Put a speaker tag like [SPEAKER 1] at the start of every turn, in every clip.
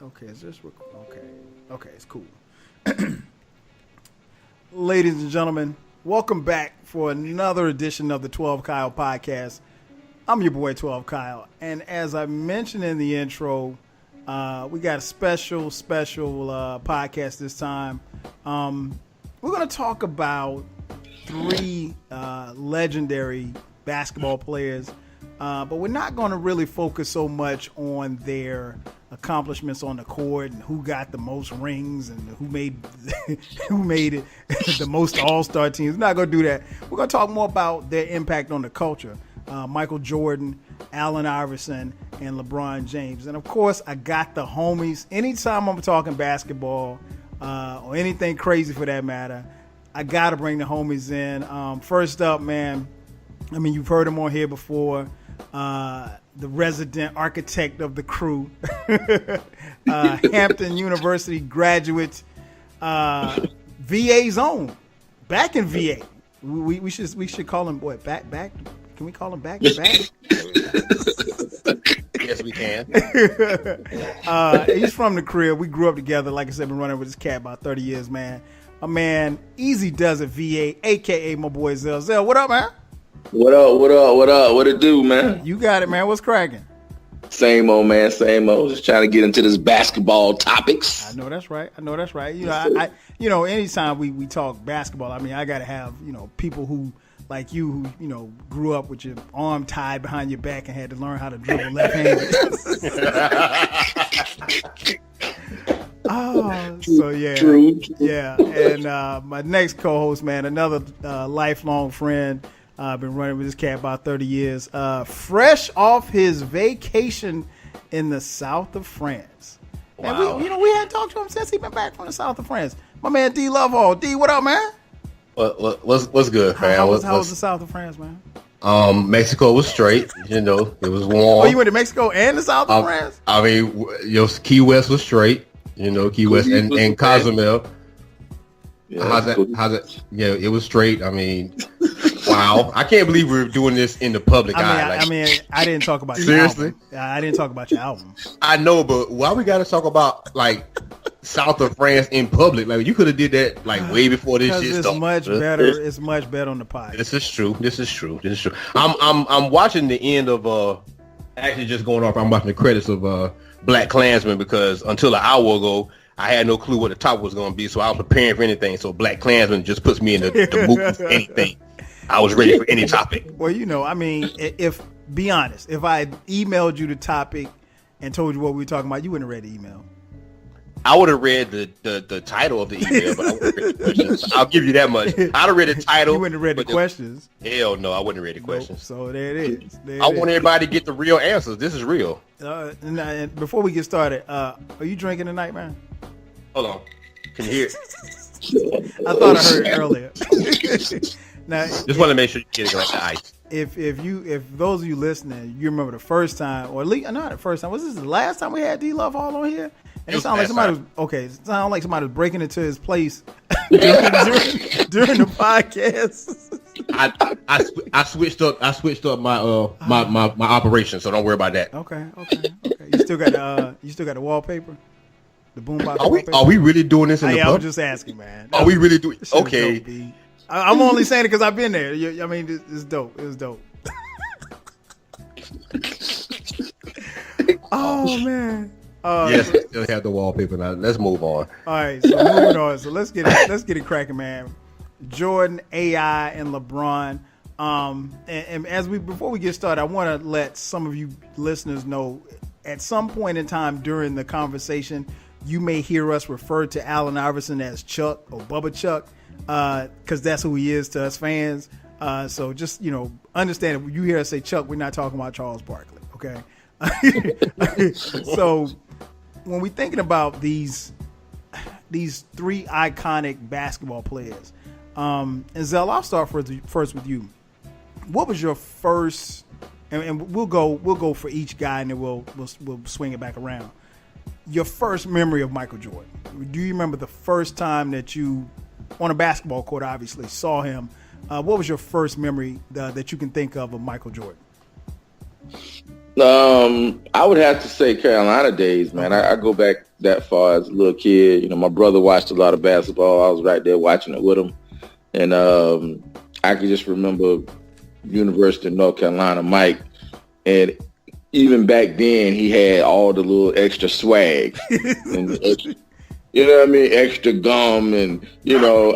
[SPEAKER 1] Okay, is this okay? Okay, it's cool. Ladies and gentlemen, welcome back for another edition of the 12 Kyle podcast. I'm your boy 12 Kyle, and as I mentioned in the intro, we got a special podcast this time. We're going to talk about three legendary basketball players, but we're not going to really focus so much on their accomplishments on the court and who got the most rings and who made it the most all-star teams. We're not going to do that. We're going to talk more about their impact on the culture. Michael Jordan, Allen Iverson, and LeBron James. And of course, I got the homies. Anytime I'm talking basketball or anything crazy for that matter, I got to bring the homies in. First up, man, I mean, you've heard them on here before. The resident architect of the crew, Hampton University graduate, VA's own, back in VA. We should call him what? Back? Can we call him back? Yes,
[SPEAKER 2] we can.
[SPEAKER 1] He's from the crib. We grew up together. Like I said, been running with this cat about 30 years, man. My man, EazyduzitVa, aka my boy Zell. Zell, what up, man?
[SPEAKER 3] What up? What it do, man?
[SPEAKER 1] You got it, man. What's cracking?
[SPEAKER 3] Same old, man. Same old. Just trying to get into this basketball topics.
[SPEAKER 1] I know that's right. You know, I anytime we talk basketball, I mean, I got to have, people who, like you, who, grew up with your arm tied behind your back and had to learn how to dribble left-handed. So yeah.
[SPEAKER 3] True.
[SPEAKER 1] Yeah. And my next co-host, man, another lifelong friend. I've been running with this cat about 30 years. Fresh off his vacation in the south of France.
[SPEAKER 2] Wow.
[SPEAKER 1] And we hadn't talked to him since he been back from the south of France. My man D Lovehall. D, what up, man?
[SPEAKER 2] What's good, fam?
[SPEAKER 1] How was the south of France, man?
[SPEAKER 2] Mexico was straight. It was warm.
[SPEAKER 1] Oh, you went to Mexico and the south of France?
[SPEAKER 2] I mean, Key West was straight. Key West and Cozumel.
[SPEAKER 3] Yeah,
[SPEAKER 2] how's that? Yeah, it was straight. I mean, wow! I can't believe we're doing this in the public eye.
[SPEAKER 1] I didn't talk about
[SPEAKER 2] seriously.
[SPEAKER 1] Your album. I didn't talk about your album.
[SPEAKER 2] I know, but why we got to talk about south of France in public? Like, you could have did that way before this shit started.
[SPEAKER 1] It's much better on the pod.
[SPEAKER 2] This is true. I'm watching the end of actually just going off. I'm watching the credits of Black Klansman because until an hour ago, I had no clue what the topic was going to be, so I was preparing for anything. So Black Klansman just puts me in the mood for anything. I was ready for any topic.
[SPEAKER 1] Well, be honest, if I emailed you the topic and told you what we were talking about, you wouldn't have read the email.
[SPEAKER 2] I would have read the title of the email, but I wouldn't read the questions. I'll give you that much. I'd have read the title.
[SPEAKER 1] You wouldn't have read the questions.
[SPEAKER 2] Hell no, I wouldn't have read the questions.
[SPEAKER 1] So there it is.
[SPEAKER 2] I want everybody to get the real answers. This is real.
[SPEAKER 1] And before we get started, are you drinking tonight, man?
[SPEAKER 2] Hold on. Can you hear it?
[SPEAKER 1] I thought I heard it earlier. Now,
[SPEAKER 2] just want to make sure you get it like the ice.
[SPEAKER 1] If those of you listening, you remember the first time, or at least not the first time. Was this the last time we had D Love all on here? And it sounded like somebody was okay. It sounded like somebody was breaking into his place during the podcast.
[SPEAKER 2] I switched up. My operation, so don't worry about that.
[SPEAKER 1] Okay. You still got the wallpaper. The boombox.
[SPEAKER 2] Are we really doing this in the
[SPEAKER 1] I
[SPEAKER 2] public?
[SPEAKER 1] was just asking, man.
[SPEAKER 2] Are we really doing? Okay.
[SPEAKER 1] Dope, I'm only saying it because I've been there. I mean, it's dope. It's dope. Oh man.
[SPEAKER 2] Yes, we still have the wallpaper now. Let's move on.
[SPEAKER 1] All right, so moving on. So let's get it cracking, man. Jordan, AI, and LeBron. And before we get started, I want to let some of you listeners know at some point in time during the conversation, you may hear us refer to Allen Iverson as Chuck or Bubba Chuck, because that's who he is to us fans. So just, understand if you hear us say Chuck, we're not talking about Charles Barkley, okay? So when we're thinking about these three iconic basketball players, and Zell, I'll start first with you. What was your first? And we'll go for each guy, and then we'll swing it back around. Your first memory of Michael Jordan. Do you remember the first time that you, on a basketball court, obviously saw him? What was your first memory that you can think of Michael Jordan?
[SPEAKER 3] I would have to say Carolina days, man. I go back that far as a little kid. You know, my brother watched a lot of basketball. I was right there watching it with him. And I can just remember University of North Carolina, Mike. And even back then, he had all the little extra swag. And extra, you know what I mean? Extra gum and, you know,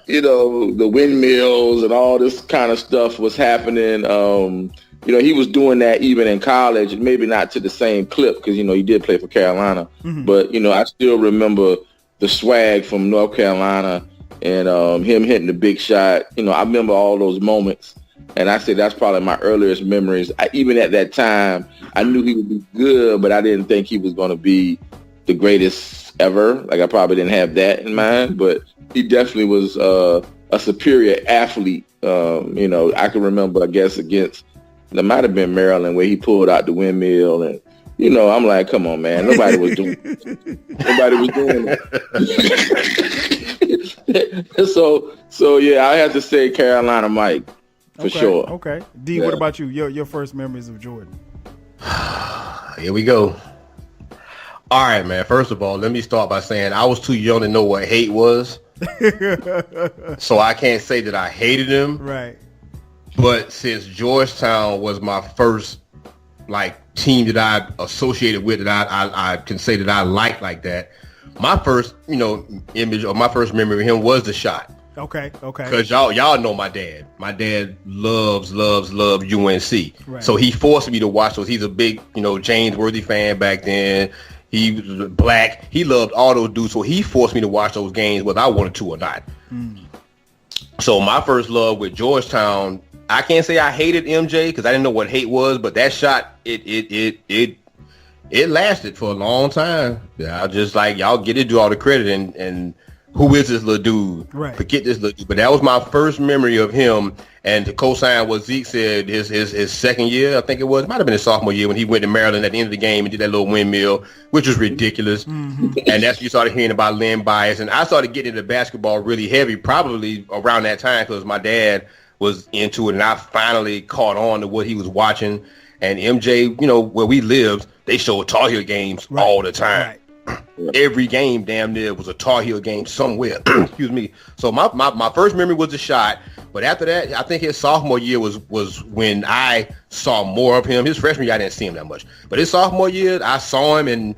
[SPEAKER 3] the windmills and all this kind of stuff was happening. You know, he was doing that even in college, maybe not to the same clip because, you know, he did play for Carolina. Mm-hmm. But, you know, I still remember the swag from North Carolina and him hitting the big shot. You know, I remember all those moments. And I say that's probably my earliest memories. Even at that time, I knew he would be good, but I didn't think he was going to be the greatest ever. Like, I probably didn't have that in mind. But he definitely was a superior athlete. You know, I can remember, I guess, against... It might have been Maryland where he pulled out the windmill and, you know, I'm like, come on, man. Nobody was doing it. So yeah, I have to say Carolina Mike for sure.
[SPEAKER 1] Okay. D, yeah. What about you? Your first memories of Jordan?
[SPEAKER 2] Here we go. All right, man. First of all, let me start by saying I was too young to know what hate was. So I can't say that I hated him.
[SPEAKER 1] Right.
[SPEAKER 2] But since Georgetown was my first team that I associated with, that I can say that I liked like that, my first image or my first memory of him was the shot.
[SPEAKER 1] Okay.
[SPEAKER 2] Because y'all know my dad. My dad loves UNC.
[SPEAKER 1] Right.
[SPEAKER 2] So he forced me to watch those. He's a big James Worthy fan back then. He was black. He loved all those dudes. So he forced me to watch those games whether I wanted to or not. Mm. So my first love with Georgetown. I can't say I hated MJ because I didn't know what hate was, but that shot, it lasted for a long time. Yeah, I just y'all get to do all the credit and who is this little dude?
[SPEAKER 1] Right.
[SPEAKER 2] Forget this little dude. But that was my first memory of him. And to co-sign what Zeke said, his second year, I think it was, might have been his sophomore year when he went to Maryland at the end of the game and did that little windmill, which was ridiculous. Mm-hmm. And that's when you started hearing about Lynn Bias. And I started getting into basketball really heavy, probably around that time because my dad was into it, and I finally caught on to what he was watching. And MJ, where we lived, they showed Tar Heel games all the time. Right. Every game damn near was a Tar Heel game somewhere. Excuse me. So my first memory was the shot, but after that, I think his sophomore year was when I saw more of him. His freshman year, I didn't see him that much, but his sophomore year, I saw him, and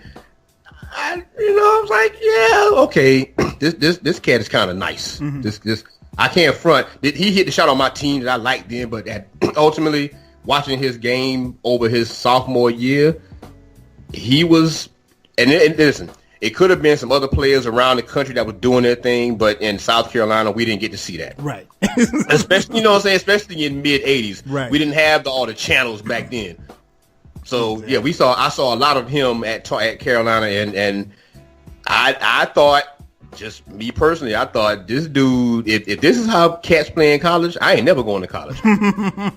[SPEAKER 2] I was like, yeah, okay, this cat is kind of nice. Mm-hmm. This. I can't front. He hit the shot on my team that I liked then, but ultimately, watching his game over his sophomore year, he was. And listen, it could have been some other players around the country that were doing their thing, but in South Carolina, we didn't get to see that.
[SPEAKER 1] Right.
[SPEAKER 2] Especially, especially in mid '80s,
[SPEAKER 1] right.
[SPEAKER 2] We didn't have all the channels back then. So exactly. Yeah, I saw a lot of him at Carolina, and I thought. Just me personally, I thought this dude, if this is how cats play in college, I ain't never going to college. Because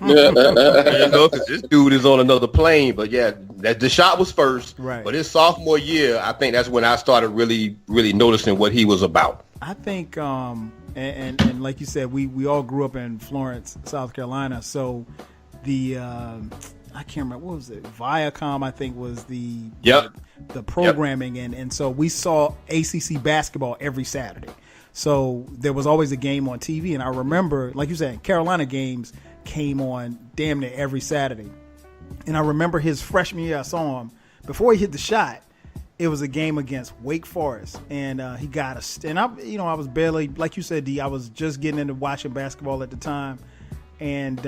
[SPEAKER 2] this dude is on another plane. But yeah, the shot was first.
[SPEAKER 1] Right.
[SPEAKER 2] But his sophomore year, I think that's when I started really, really noticing what he was about.
[SPEAKER 1] I think, and like you said, we all grew up in Florence, South Carolina. So the I can't remember, what was it? Viacom, I think, was the programming, and so we saw ACC basketball every Saturday. So there was always a game on TV, and I remember, like you said, Carolina games came on damn near every Saturday. And I remember his freshman year, I saw him before he hit the shot. It was a game against Wake Forest, and he got us. And I was barely, like you said, D, I was just getting into watching basketball at the time. And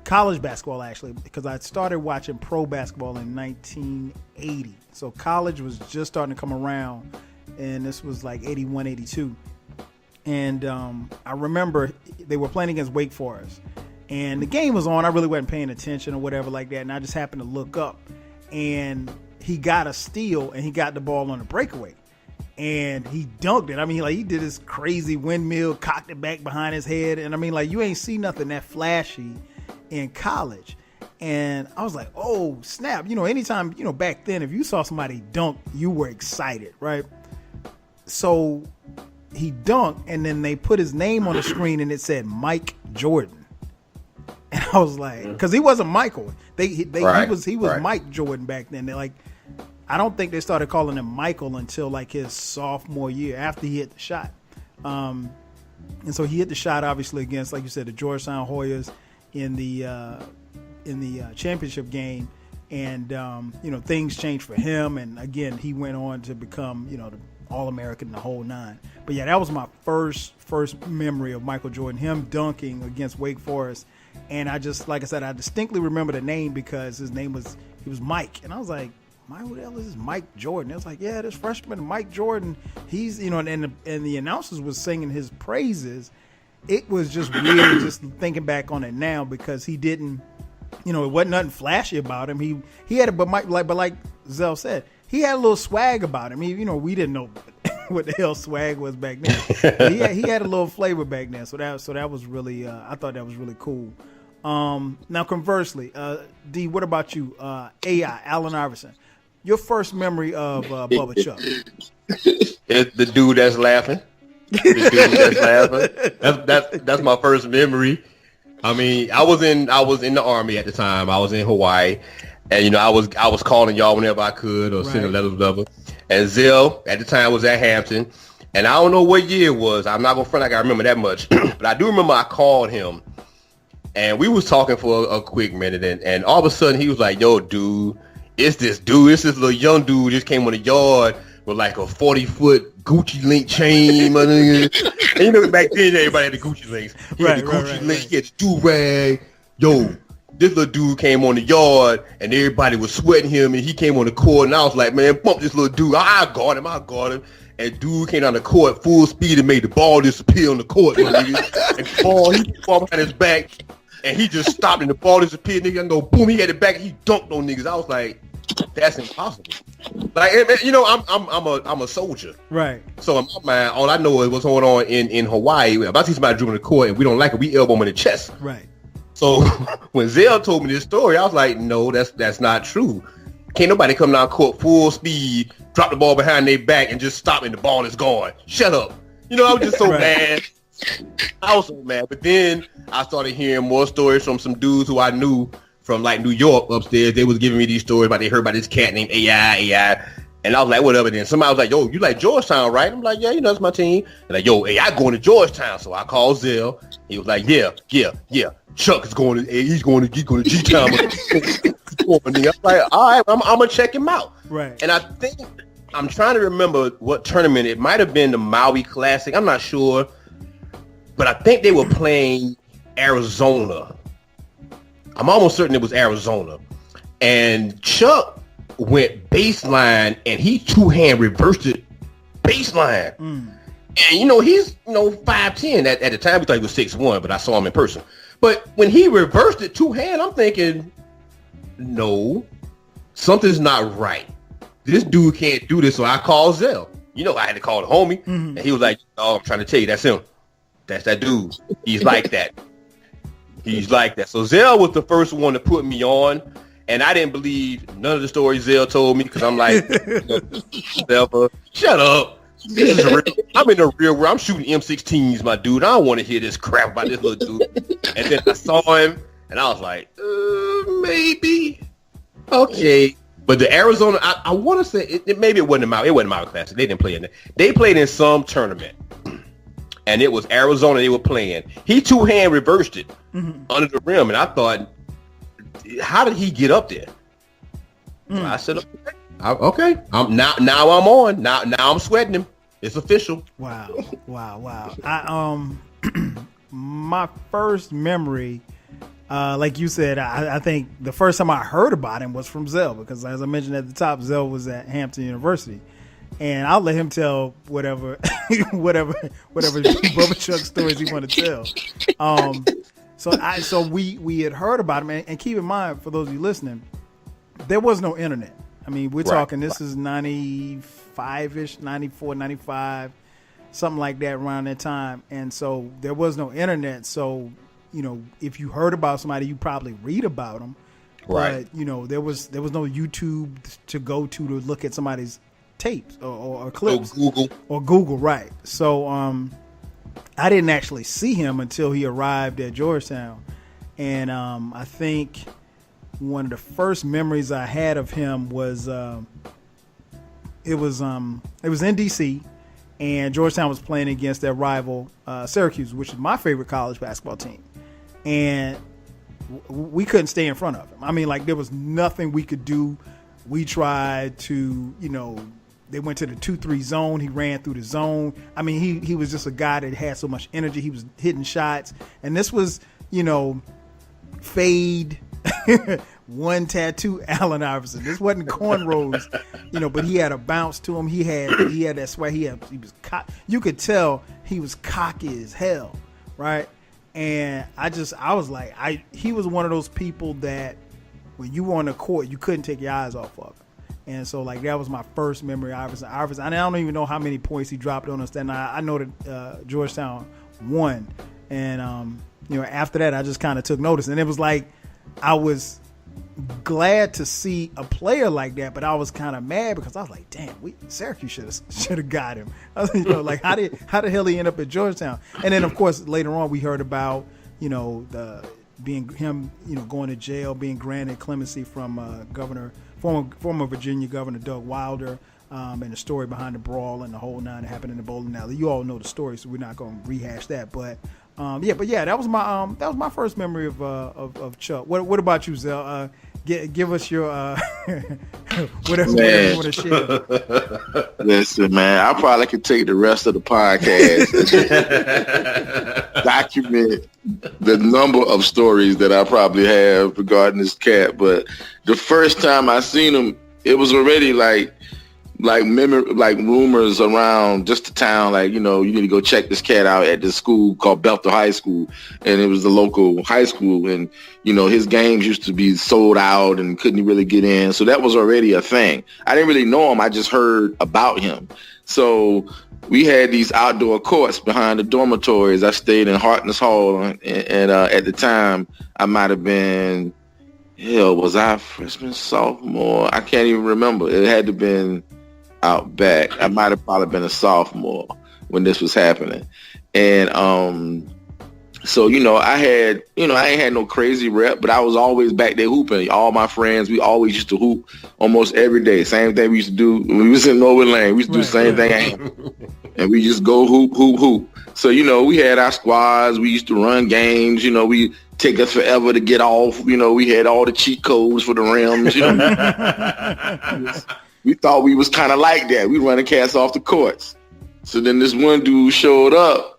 [SPEAKER 1] college basketball, actually, because I started watching pro basketball in 1980. So college was just starting to come around, and this was like 81, 82. And I remember they were playing against Wake Forest, and the game was on. I really wasn't paying attention or whatever like that, and I just happened to look up, and he got a steal, and he got the ball on a breakaway. And he dunked it. I mean, he did this crazy windmill, cocked it back behind his head. And I mean, you ain't see nothing that flashy in college. And I was like, oh, snap. Anytime, back then, if you saw somebody dunk, you were excited, right? So he dunked, and then they put his name on the screen, and it said Mike Jordan. And I was like, because he wasn't Michael. He was
[SPEAKER 2] right.
[SPEAKER 1] Mike Jordan back then. They're like, I don't think they started calling him Michael until like his sophomore year after he hit the shot. And so he hit the shot obviously against, like you said, the Georgetown Hoyas in the championship game. And, things changed for him. And again, he went on to become, the All-American, the whole nine. But yeah, that was my first memory of Michael Jordan, him dunking against Wake Forest. And I just, like I said, I distinctly remember the name because he was Mike. And I was like, who the hell is this Mike Jordan? It was like, yeah, this freshman Mike Jordan, he's, and the announcers was singing his praises. It was just weird just thinking back on it now because he didn't, it wasn't nothing flashy about him. He had it, but like Zell said, he had a little swag about him. We didn't know what the hell swag was back then. But he had a little flavor back then. So that was really, I thought that was really cool. Now conversely, D, what about you? Allen Iverson. Your first memory of Bubba Chuck?
[SPEAKER 2] It's the dude that's laughing. That's my first memory. I mean, I was in the Army at the time. I was in Hawaii, and I was calling y'all whenever I could or sending letters, whatever. And Zell at the time was at Hampton, and I don't know what year it was. I'm not gonna front like I remember that much, but I do remember I called him, and we was talking for a quick minute, and all of a sudden he was like, "Yo, dude, it's this little young dude just came on the yard with like a 40-foot Gucci link chain, my nigga." And back then everybody had the Gucci links. He had the Gucci link, he had the do-rag. Yo, this little dude came on the yard and everybody was sweating him and he came on the court and I was like, man, bump this little dude. I got him. And dude came down the court full speed and made the ball disappear on the court, my nigga. And he ball behind his back and he just stopped and the ball disappeared, nigga. And go boom, he had it back and he dunked on niggas. I was like, that's impossible. Like, I'm a soldier,
[SPEAKER 1] right?
[SPEAKER 2] So in my mind, all I know is what's going on in Hawaii. If I see somebody dribbling the court and we don't like it, we elbow him in the chest,
[SPEAKER 1] right?
[SPEAKER 2] So when Zell told me this story, I was like, no, that's not true. Can't nobody come down court full speed, drop the ball behind their back, and just stop and the ball is gone. Shut up. I was just so mad. I was so mad. But then I started hearing more stories from some dudes who I knew from like New York upstairs. They was giving me these stories about they heard about this cat named AI. And I was like, whatever. Then somebody was like, yo, you like Georgetown, right? I'm like, yeah, that's my team. And like, yo, AI going to Georgetown. So I called Zell. He was like, yeah. Chuck is going to, he's going to G-Town. I'm like, all right, I'm going to check him out.
[SPEAKER 1] Right.
[SPEAKER 2] And I think, I'm trying to remember what tournament. It might have been the Maui Classic. I'm not sure. But I think they were playing Arizona. I'm almost certain it was Arizona. And Chuck went baseline and he two-hand reversed it baseline. And he's 5'10". At the time we thought he was 6'1", but I saw him in person. But when he reversed it two-hand, I'm thinking, no, something's not right. This dude can't do this. So I called Zell. I had to call the homie. And he was like, oh, I'm trying to tell you, that's him. That's that dude. He's like that. He's like that. So Zell was the first one to put me on. And I didn't believe none of the stories Zell told me because I'm like, Zell, shut up. This is real. I'm in the real world. I'm shooting M16s, my dude. I don't want to hear this crap about this little dude. And then I saw him, and I was like, maybe. Okay. But the Arizona, I want to say, maybe it wasn't Maui. It wasn't Maui Classic. They didn't play in it. They played in some tournament. And it was Arizona they were playing. He two-hand reversed it under the rim. And I thought, how did he get up there? So I said, okay. Now I'm on. Now I'm sweating him. It's official.
[SPEAKER 1] Wow. My first memory, like you said, I think the first time I heard about him was from Zell because, as I mentioned at the top, Zell was at Hampton University, and I'll let him tell whatever Bubba Chuck stories he want to tell. So we had heard about him, and keep in mind, for those of you listening, there was no internet. I mean, we're talking, this is 95-ish, 94, 95, something like that around that time. And so there was no internet. So, if you heard about somebody, you probably read about them.
[SPEAKER 2] Right.
[SPEAKER 1] But, there was no YouTube to go to look at somebody's tapes or clips. Or Google, right. So I didn't actually see him until he arrived at Georgetown. And I think one of the first memories I had of him was it was in D.C. and Georgetown was playing against their rival Syracuse, which is my favorite college basketball team, and we couldn't stay in front of him. I mean, like, there was nothing we could do. We tried to, they went to the 2-3 zone. He ran through the zone. I mean, he was just a guy that had so much energy. He was hitting shots. And this was, fade, one tattoo, Allen Iverson. This wasn't cornrows, but he had a bounce to him. He had that swag. He was you could tell he was cocky as hell, right? And I was like, he was one of those people that when you were on the court, you couldn't take your eyes off of him. And so, like, that was my first memory of Iverson. I don't even know how many points he dropped on us that night. I know that Georgetown won. And, after that, I just kind of took notice. And it was like I was glad to see a player like that, but I was kind of mad because I was like, damn, Syracuse should have got him. I was, like, how the hell he end up at Georgetown? And then, of course, later on we heard about, being him, going to jail, being granted clemency from former Virginia Governor Doug Wilder, and the story behind the brawl and the whole nine that happened in the bowling alley. You all know the story, so we're not going to rehash that. But that was my first memory of Chuck. What about you, Zell? Give us your whatever you want to share.
[SPEAKER 3] Listen, man, I probably could take the rest of the podcast document the number of stories that I probably have regarding this cat. But the first time I seen him, it was already like rumors around just the town, like, you need to go check this cat out at this school called Belter High School. And it was the local high school. And, his games used to be sold out and couldn't really get in. So that was already a thing. I didn't really know him. I just heard about him. So we had these outdoor courts behind the dormitories. I stayed in Hartness Hall. And at the time, I might have been, was I freshman, sophomore? I can't even remember. It had to have been out back. I might have probably been a sophomore when this was happening. And so, I ain't had no crazy rep, but I was always back there hooping. All my friends, we always used to hoop almost every day. Same thing we used to do when we was in Norwood Lane. We used to do the same thing. And we just go hoop. So, we had our squads. We used to run games. We take us forever to get off. We had all the cheat codes for the rims. We thought we was kind of like that. We running cats off the courts. So then this one dude showed up.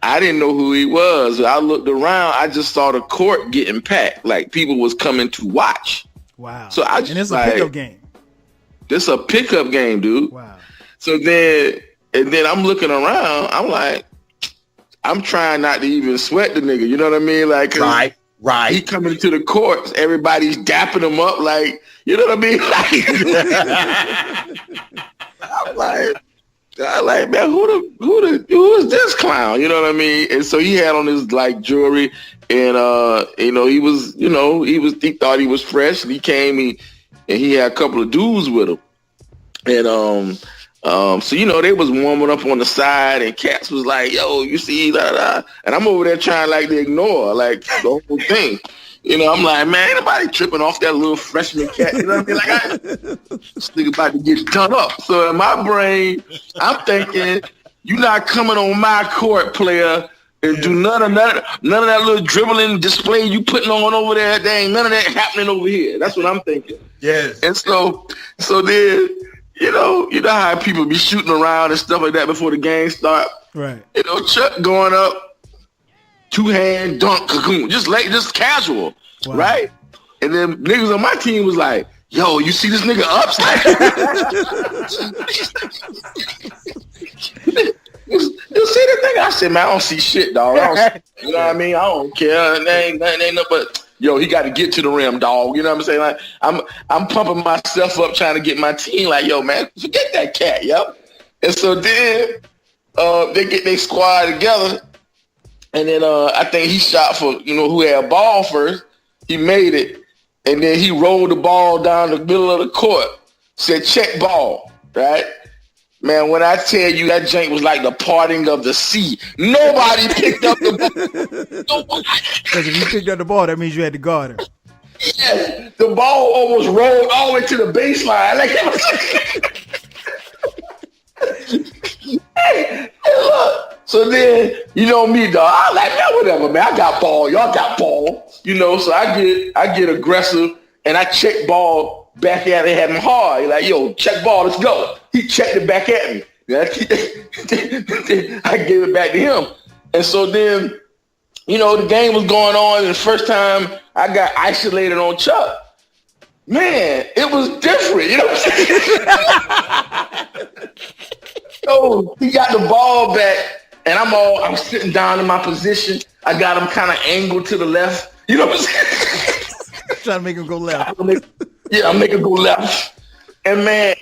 [SPEAKER 3] I didn't know who he was. I looked around. I just saw the court getting packed. Like, people was coming to watch.
[SPEAKER 1] Wow.
[SPEAKER 3] So I just,
[SPEAKER 1] and it's a pickup game.
[SPEAKER 3] This a pickup game, dude.
[SPEAKER 1] Wow.
[SPEAKER 3] So then I'm looking around. I'm like, I'm trying not to even sweat the nigga. You know what I mean? Like,
[SPEAKER 2] right.
[SPEAKER 3] He coming to the courts. Everybody's dapping him up. Like, you know what I mean? Like, I'm like, man, who is this clown? You know what I mean? And so he had on his like jewelry, and he thought he was fresh, and he came and he had a couple of dudes with him, and so they was warming up on the side, and cats was like, yo, you see, and I'm over there trying like to ignore like the whole thing. I'm like, man, ain't nobody tripping off that little freshman cat. You know what I mean? Like, this nigga about to get done up. So in my brain, I'm thinking, you not coming on my court, player, and do none of that little dribbling display you putting on over there. There ain't none of that happening over here. That's what I'm thinking.
[SPEAKER 2] Yes.
[SPEAKER 3] And so then, you know how people be shooting around and stuff like that before the game start.
[SPEAKER 1] Right.
[SPEAKER 3] Chuck going up. Two-hand dunk, just casual, wow. Right? And then niggas on my team was like, yo, you see this nigga ups? You see this nigga? I said, man, I don't see shit, dog. You know what I mean? I don't care. Ain't no, but yo, he got to get to the rim, dog. You know what I'm saying? Like, I'm pumping myself up trying to get my team like, yo, man, forget that cat, yo. And so then they get their squad together. And then I think he shot for, who had ball first. He made it. And then he rolled the ball down the middle of the court. Said, check ball, right? Man, when I tell you that jank was like the parting of the sea, nobody picked up the ball.
[SPEAKER 1] Because if you picked up the ball, that means you had to guard her.
[SPEAKER 3] Yes, the ball almost rolled all the way to the baseline. Like, hey, look. So then, you know me, dog. I was like, man, whatever, man. I got ball. Y'all got ball. You know, so I get aggressive and I check ball back at it, had him hard. He's like, yo, check ball, let's go. He checked it back at me. I gave it back to him. And so then, you know, the game was going on, and the first time I got isolated on Chuck, man, it was different. You know what I'm saying? So he got the ball back, and I'm sitting down in my position. I got him kind of angled to the left. You know what I'm saying?
[SPEAKER 1] Trying to make him go left.
[SPEAKER 3] I'm making him go left. And man,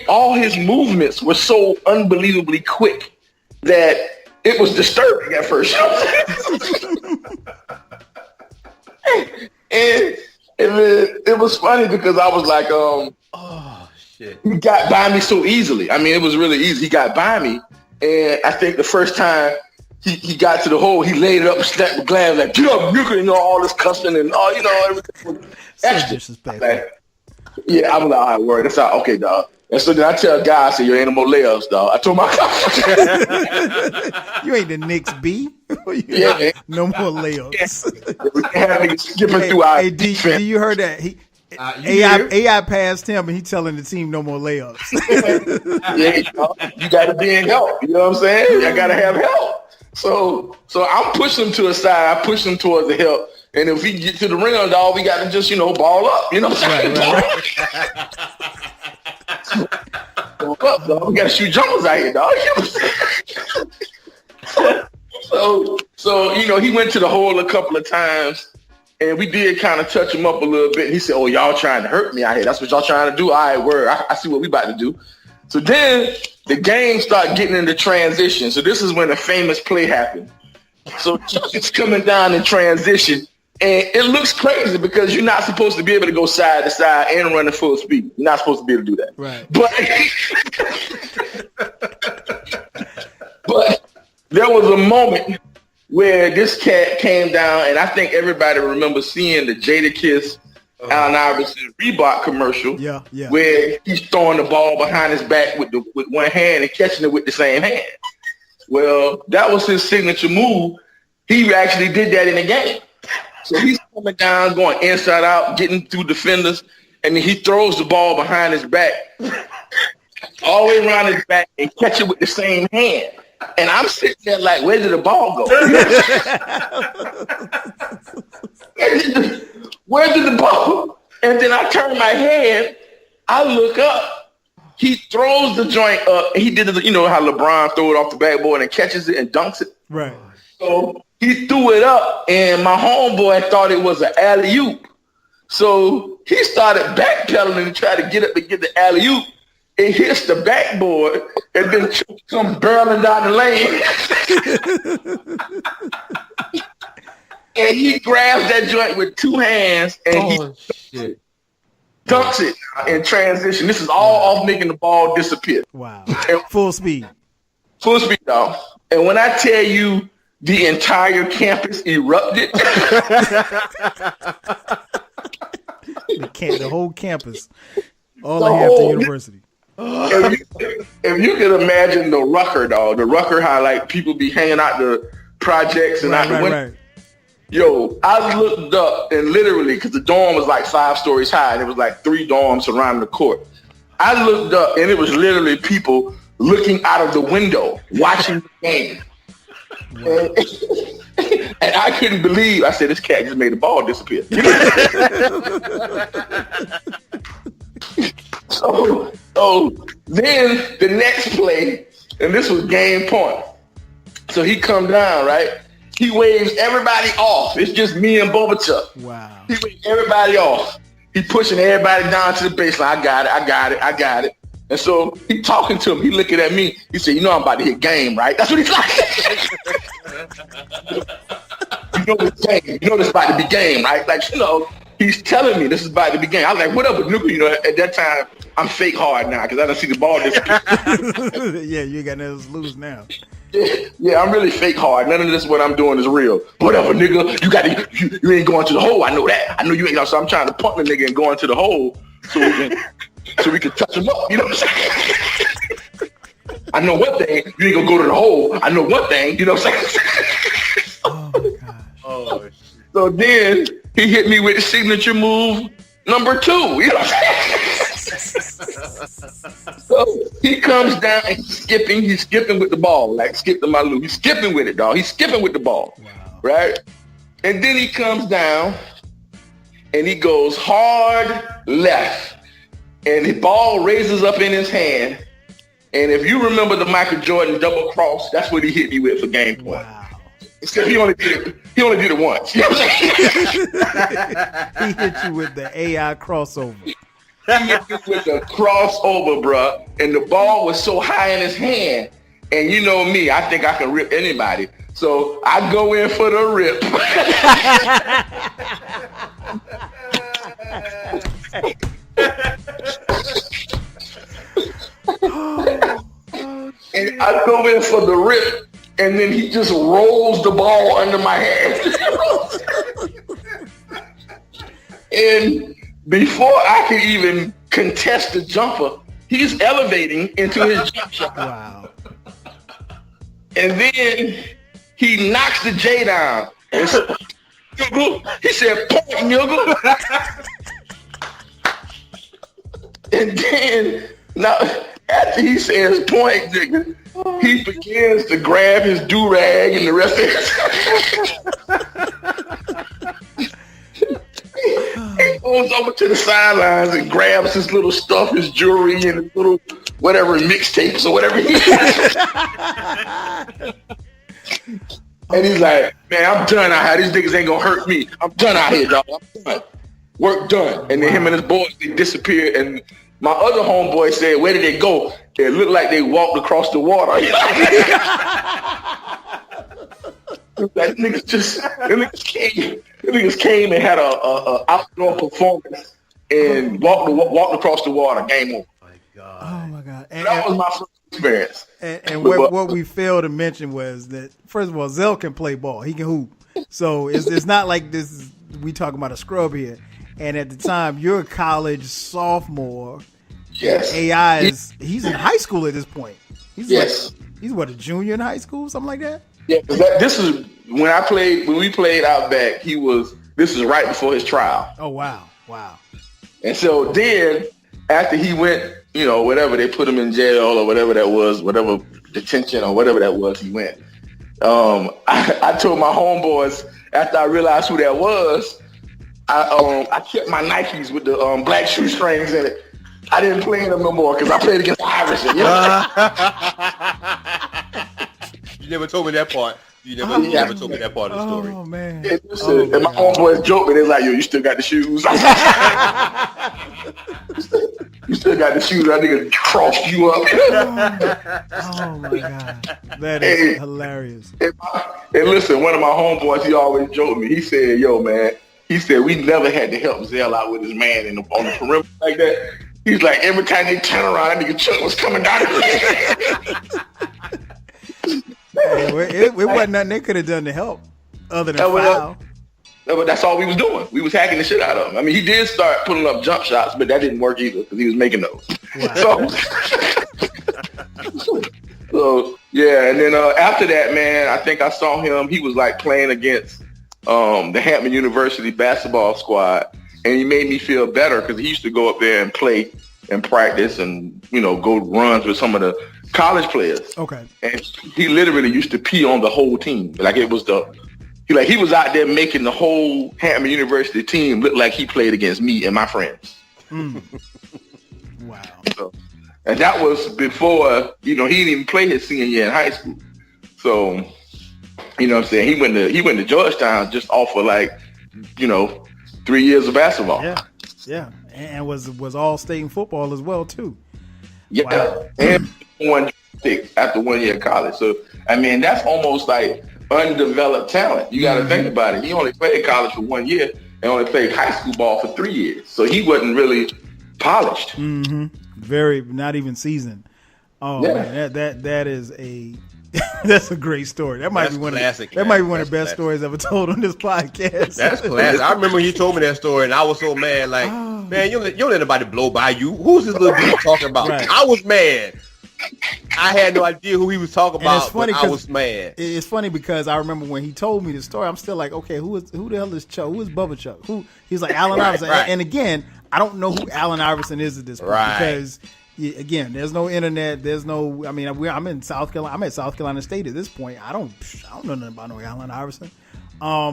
[SPEAKER 3] all his movements were so unbelievably quick that it was disturbing at first. and it was funny because I was like,
[SPEAKER 2] oh shit,
[SPEAKER 3] he got by me so easily. I mean, it was really easy. He got by me, and I think the first time he got to the hole, he laid it up and slapped the glass like, get up, you know, all this cussing and all, you know, everything.
[SPEAKER 1] So disrespectful.
[SPEAKER 3] Like, yeah, I'm like, all right, word, that's all, okay, dog. And so then I tell a guy, I say, you ain't no more layups, dog. I told my guy.
[SPEAKER 1] You ain't the Knicks B.
[SPEAKER 3] Yeah.
[SPEAKER 1] No more layups.
[SPEAKER 3] We had niggas skipping through our defense.
[SPEAKER 1] Do you heard that? AI passed him and he telling the team no more layups.
[SPEAKER 3] Yeah, you got to be in help. You know what I'm saying? I got to have help. So I'm pushing him to a side. I push him towards the help. And if we get to the rim, dog, we got to just, you know, ball up. You know what I'm saying?
[SPEAKER 1] Right.
[SPEAKER 3] Ball up, dog. We got to shoot jumpers out here, dog. You know what I'm saying? So, you know, he went to the hole a couple of times. And we did kind of touch him up a little bit. He said, oh, y'all trying to hurt me out here. That's what y'all trying to do? All right, word. I see what we about to do. So then the game started getting into transition. So this is when the famous play happened. So Chuck is coming down in transition. And it looks crazy because you're not supposed to be able to go side to side and run at full speed. You're not supposed to be able to do that.
[SPEAKER 1] Right.
[SPEAKER 3] But there was a moment where this cat came down, and I think everybody remembers seeing the Jadakiss Allen Iverson Reebok commercial.
[SPEAKER 1] Yeah.
[SPEAKER 3] Where he's throwing the ball behind his back with one hand and catching it with the same hand. Well, that was his signature move. He actually did that in the game. So he's coming down, going inside out, getting through defenders, and then he throws the ball behind his back, all the way around his back, and catch it with the same hand. And I'm sitting there like, where did the ball go? Where did the ball? And then I turn my head, I look up, he throws the joint up, and he did it, you know how LeBron throw it off the backboard and catches it and dunks it?
[SPEAKER 1] Right.
[SPEAKER 3] So he threw it up, and my homeboy thought it was an alley-oop. So he started backpedaling to try to get up and get the alley-oop. It hits the backboard, and then comes barreling down the lane. And he grabs that joint with two hands, and he dunks it in transition. This is all off making the ball disappear.
[SPEAKER 1] Wow. Full speed.
[SPEAKER 3] Full speed, dog. And when I tell you the entire campus erupted.
[SPEAKER 1] The whole campus. All of Hampton University.
[SPEAKER 3] If you can imagine the Rucker, dog, how like people be hanging out the projects and out the window.
[SPEAKER 1] Right.
[SPEAKER 3] Yo, I looked up and literally, because the dorm was like 5 stories high and it was like 3 dorms surrounding the court. I looked up and it was literally people looking out of the window, watching the game. Wow. And I couldn't believe, I said, this cat just made the ball disappear. So then the next play, and this was game point. So he come down, right? He waves everybody off. It's just me and Boba Chuck.
[SPEAKER 1] Wow.
[SPEAKER 3] He waves everybody off. He pushing everybody down to the baseline. I got it. And so he talking to him. He looking at me. He said, you know I'm about to hit game, right? That's what he's like. You know it's game. You know this about to be game, right? Like, you know, he's telling me this is about to be game. I was like, whatever, nigga. You know, at that time,
[SPEAKER 4] I'm fake hard now because I don't see the ball disappear.
[SPEAKER 1] Yeah, you got nothing to lose now.
[SPEAKER 4] Yeah, I'm really fake hard. None of this what I'm doing is real. Whatever, nigga. You ain't going to the hole. I know that. I know you ain't. So I'm trying to pump the nigga and go into the hole so we can touch him up. You know what I'm saying? I know one thing. You ain't gonna go to the hole. I know one thing. You know what I'm saying?
[SPEAKER 1] Oh my gosh.
[SPEAKER 2] Oh, shit.
[SPEAKER 4] So then he hit me with the signature move number 2. You know what I'm saying? So he comes down and he's skipping with the ball, like skipping my loop. He's skipping with it, dog. He's skipping with the ball.
[SPEAKER 1] Wow.
[SPEAKER 4] Right? And then he comes down and he goes hard left. And the ball raises up in his hand. And if you remember the Michael Jordan double cross, that's what he hit me with for game point.
[SPEAKER 1] Wow.
[SPEAKER 4] Except he only did it once. You know what I'm saying?
[SPEAKER 1] He hit you with the AI crossover.
[SPEAKER 4] He hit me with the crossover, bruh. And the ball was so high in his hand. And you know me, I think I can rip anybody. So I go in for the rip. And I go in for the rip, and then he just rolls the ball under my hand. And before I can even contest the jumper, he's elevating into his jump shot.
[SPEAKER 1] Wow.
[SPEAKER 4] And then he knocks the J down. And he said, point, nigga. And then, now, after he says point, nigga, he begins to grab his do-rag and the rest of his... He goes over to the sidelines and grabs his little stuff, his jewelry, and his little whatever mixtapes or whatever he has. And he's like, man, I'm done out here. These niggas ain't gonna hurt me. I'm done out here, dog. I'm done. Work done. And then him and his boys, they disappeared. And my other homeboy said, where did they go? It looked like they walked across the water. That niggas came and had a outdoor performance and walked across the water. Game over.
[SPEAKER 1] Oh my God. And,
[SPEAKER 4] that was my first experience.
[SPEAKER 1] And what we failed to mention was that, first of all, Zell can play ball. He can hoop. So it's not like we talking about a scrub here. And at the time, you're a college sophomore.
[SPEAKER 4] Yes.
[SPEAKER 1] AI he's in high school at this point. He's
[SPEAKER 4] yes.
[SPEAKER 1] He's what, a junior in high school, something like that?
[SPEAKER 4] Yeah, this is when we played out back, this is right before his trial.
[SPEAKER 1] Oh wow.
[SPEAKER 4] And so then after he went, whatever, they put him in jail or whatever that was, whatever detention or whatever that was, he went. I told my homeboys after I realized who that was, I kept my Nikes with the black shoestrings in it. I didn't play in them no more because I played against Iverson.
[SPEAKER 2] You never told me that part. You never told me that part of the story.
[SPEAKER 1] Oh man!
[SPEAKER 4] And my homeboys joked me. They're like, "Yo, you still got the shoes? You still got the shoes? That nigga crossed you up."
[SPEAKER 1] Oh my God, that is hilarious.
[SPEAKER 4] And listen, one of my homeboys, he always joked me. He said, "Yo, man," he said, "we never had to help Zell out with his man on the perimeter like that." He's like, every time they turn around, that nigga Chuck was coming down.
[SPEAKER 1] It wasn't nothing they could have done to help other than foul.
[SPEAKER 4] No, but that's all we was doing. We was hacking the shit out of him. I mean, he did start pulling up jump shots, but that didn't work either because he was making those. Wow. So yeah, and then after that, man, I think I saw him. He was like playing against the Hampton University basketball squad. And he made me feel better because he used to go up there and play and practice and, go runs with some of the college players. Okay. And he literally used to pee on the whole team. Like it was he was out there making the whole Hampton University team look like he played against me and my friends.
[SPEAKER 1] Wow.
[SPEAKER 4] So, and that was before, he didn't even play his senior year in high school. So, you know what I'm saying? He went to Georgetown just off of 3 years of basketball.
[SPEAKER 1] Yeah, and was all state in football as well too.
[SPEAKER 4] Yeah, wow. And one pick after 1 year of college. So I mean, that's almost like undeveloped talent. You got to think about it. He only played college for 1 year and only played high school ball for 3 years. So he wasn't really polished.
[SPEAKER 1] Mm-hmm. not even seasoned. Oh man, that is a that's a great story. That might be one
[SPEAKER 2] classic,
[SPEAKER 1] of the best stories ever told on this podcast.
[SPEAKER 2] That's classic. I remember he told me that story, and I was so mad. Like, man, you don't let anybody blow by you. Who's this little dude talking about?
[SPEAKER 1] Right.
[SPEAKER 2] I was mad. I had no idea who he was talking about. But I was mad.
[SPEAKER 1] It's funny because I remember when he told me the story, I'm still like, okay, who the hell is Chuck? Who is Bubba Chuck? He's like Allen Iverson.
[SPEAKER 2] Right.
[SPEAKER 1] And again, I don't know who Allen Iverson is at this point because again, there's no internet. There's no. I mean, I'm in South Carolina. I'm at South Carolina State at this point. I don't know nothing about no Allen Iverson. Oh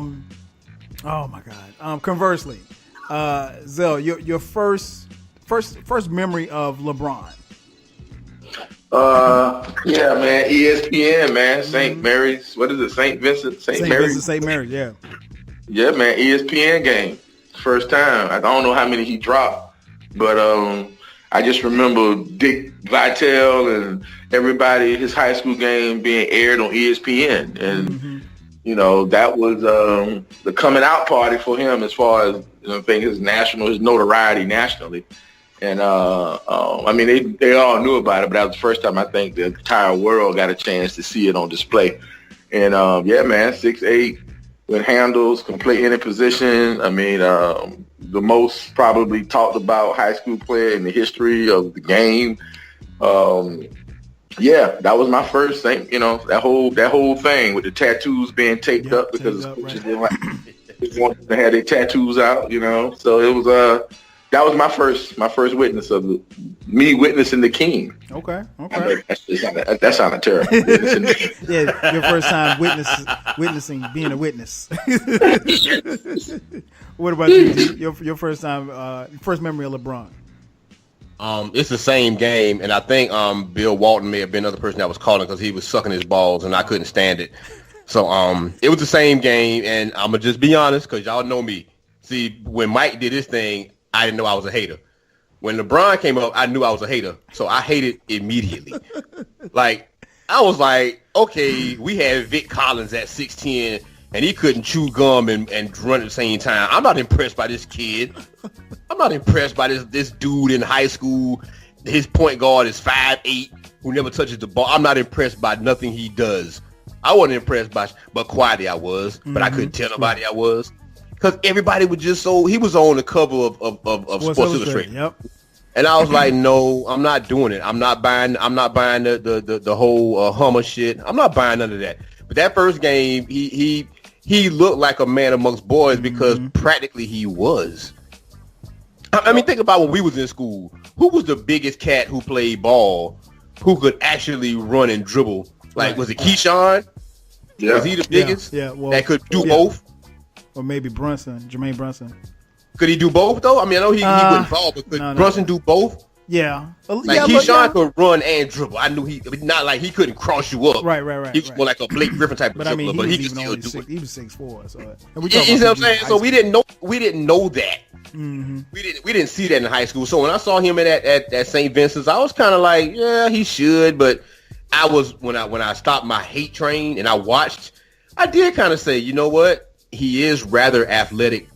[SPEAKER 1] my God. Conversely, Zell, your first memory of LeBron.
[SPEAKER 4] Yeah, man. ESPN, man. St. Mary's. What is it? St. Vincent, St. Mary's.
[SPEAKER 1] St. Mary's. Yeah.
[SPEAKER 4] Yeah, man. ESPN game. First time. I don't know how many he dropped, but I just remember Dick Vitale and everybody, his high school game being aired on ESPN. And, you know, that was the coming out party for him as far as, I think, his notoriety nationally. And, I mean, they all knew about it, but that was the first time I think the entire world got a chance to see it on display. And, yeah, man, 6'8", with handles, can play any position. I mean, the most probably talked about high school player in the history of the game. Yeah, that was my first thing. You know, that whole thing with the tattoos being taped up because the coaches didn't like they wanted to have their tattoos out. You know, so it was that was my first witness of me witnessing the king.
[SPEAKER 1] Okay.
[SPEAKER 4] That sounded terrible.
[SPEAKER 1] Yeah, your first time witnessing being a witness. What about you? Your first time, first memory of LeBron?
[SPEAKER 2] It's the same game, and I think Bill Walton may have been another person that was calling because he was sucking his balls, and I couldn't stand it. So it was the same game, and I'm gonna just be honest because y'all know me. See, when Mike did his thing, I didn't know I was a hater. When LeBron came up, I knew I was a hater, so I hated immediately. Like, I was like, okay, we had Vic Collins at 6'10", and he couldn't chew gum and run at the same time. I'm not impressed by this kid. I'm not impressed by this dude in high school. His point guard is 5'8", who never touches the ball. I'm not impressed by nothing he does. I wasn't impressed but quietly I was, but I couldn't tell nobody I was. Because everybody was just he was on the cover of Sports Illustrated.
[SPEAKER 1] Yep.
[SPEAKER 2] And I was like, no, I'm not doing it. I'm not buying the whole Hummer shit. I'm not buying none of that. But that first game, he looked like a man amongst boys because practically he was. I mean, think about when we was in school. Who was the biggest cat who played ball, who could actually run and dribble? Like, was it Keyshawn?
[SPEAKER 4] Yeah.
[SPEAKER 2] Was he the biggest?
[SPEAKER 1] Yeah. Well,
[SPEAKER 2] that could do both?
[SPEAKER 1] Or maybe Jermaine Brunson.
[SPEAKER 2] Could he do both, though? I mean, I know he wouldn't fall, but could Brunson do both?
[SPEAKER 1] Yeah.
[SPEAKER 2] Like, Keyshawn could run and dribble. I knew not like he couldn't cross you up.
[SPEAKER 1] Right.
[SPEAKER 2] He was more like a Blake Griffin type of
[SPEAKER 1] I
[SPEAKER 2] dribbler,
[SPEAKER 1] mean,
[SPEAKER 2] but he could still do it.
[SPEAKER 1] He was 6'4", so.
[SPEAKER 2] You know what I'm saying? So we didn't know that. Mm-hmm. We didn't see that in high school. So when I saw him at St. Vincent's, I was kind of like, yeah, he should. But I was when I stopped my hate train and I watched, I did kind of say, you know what? He is rather athletic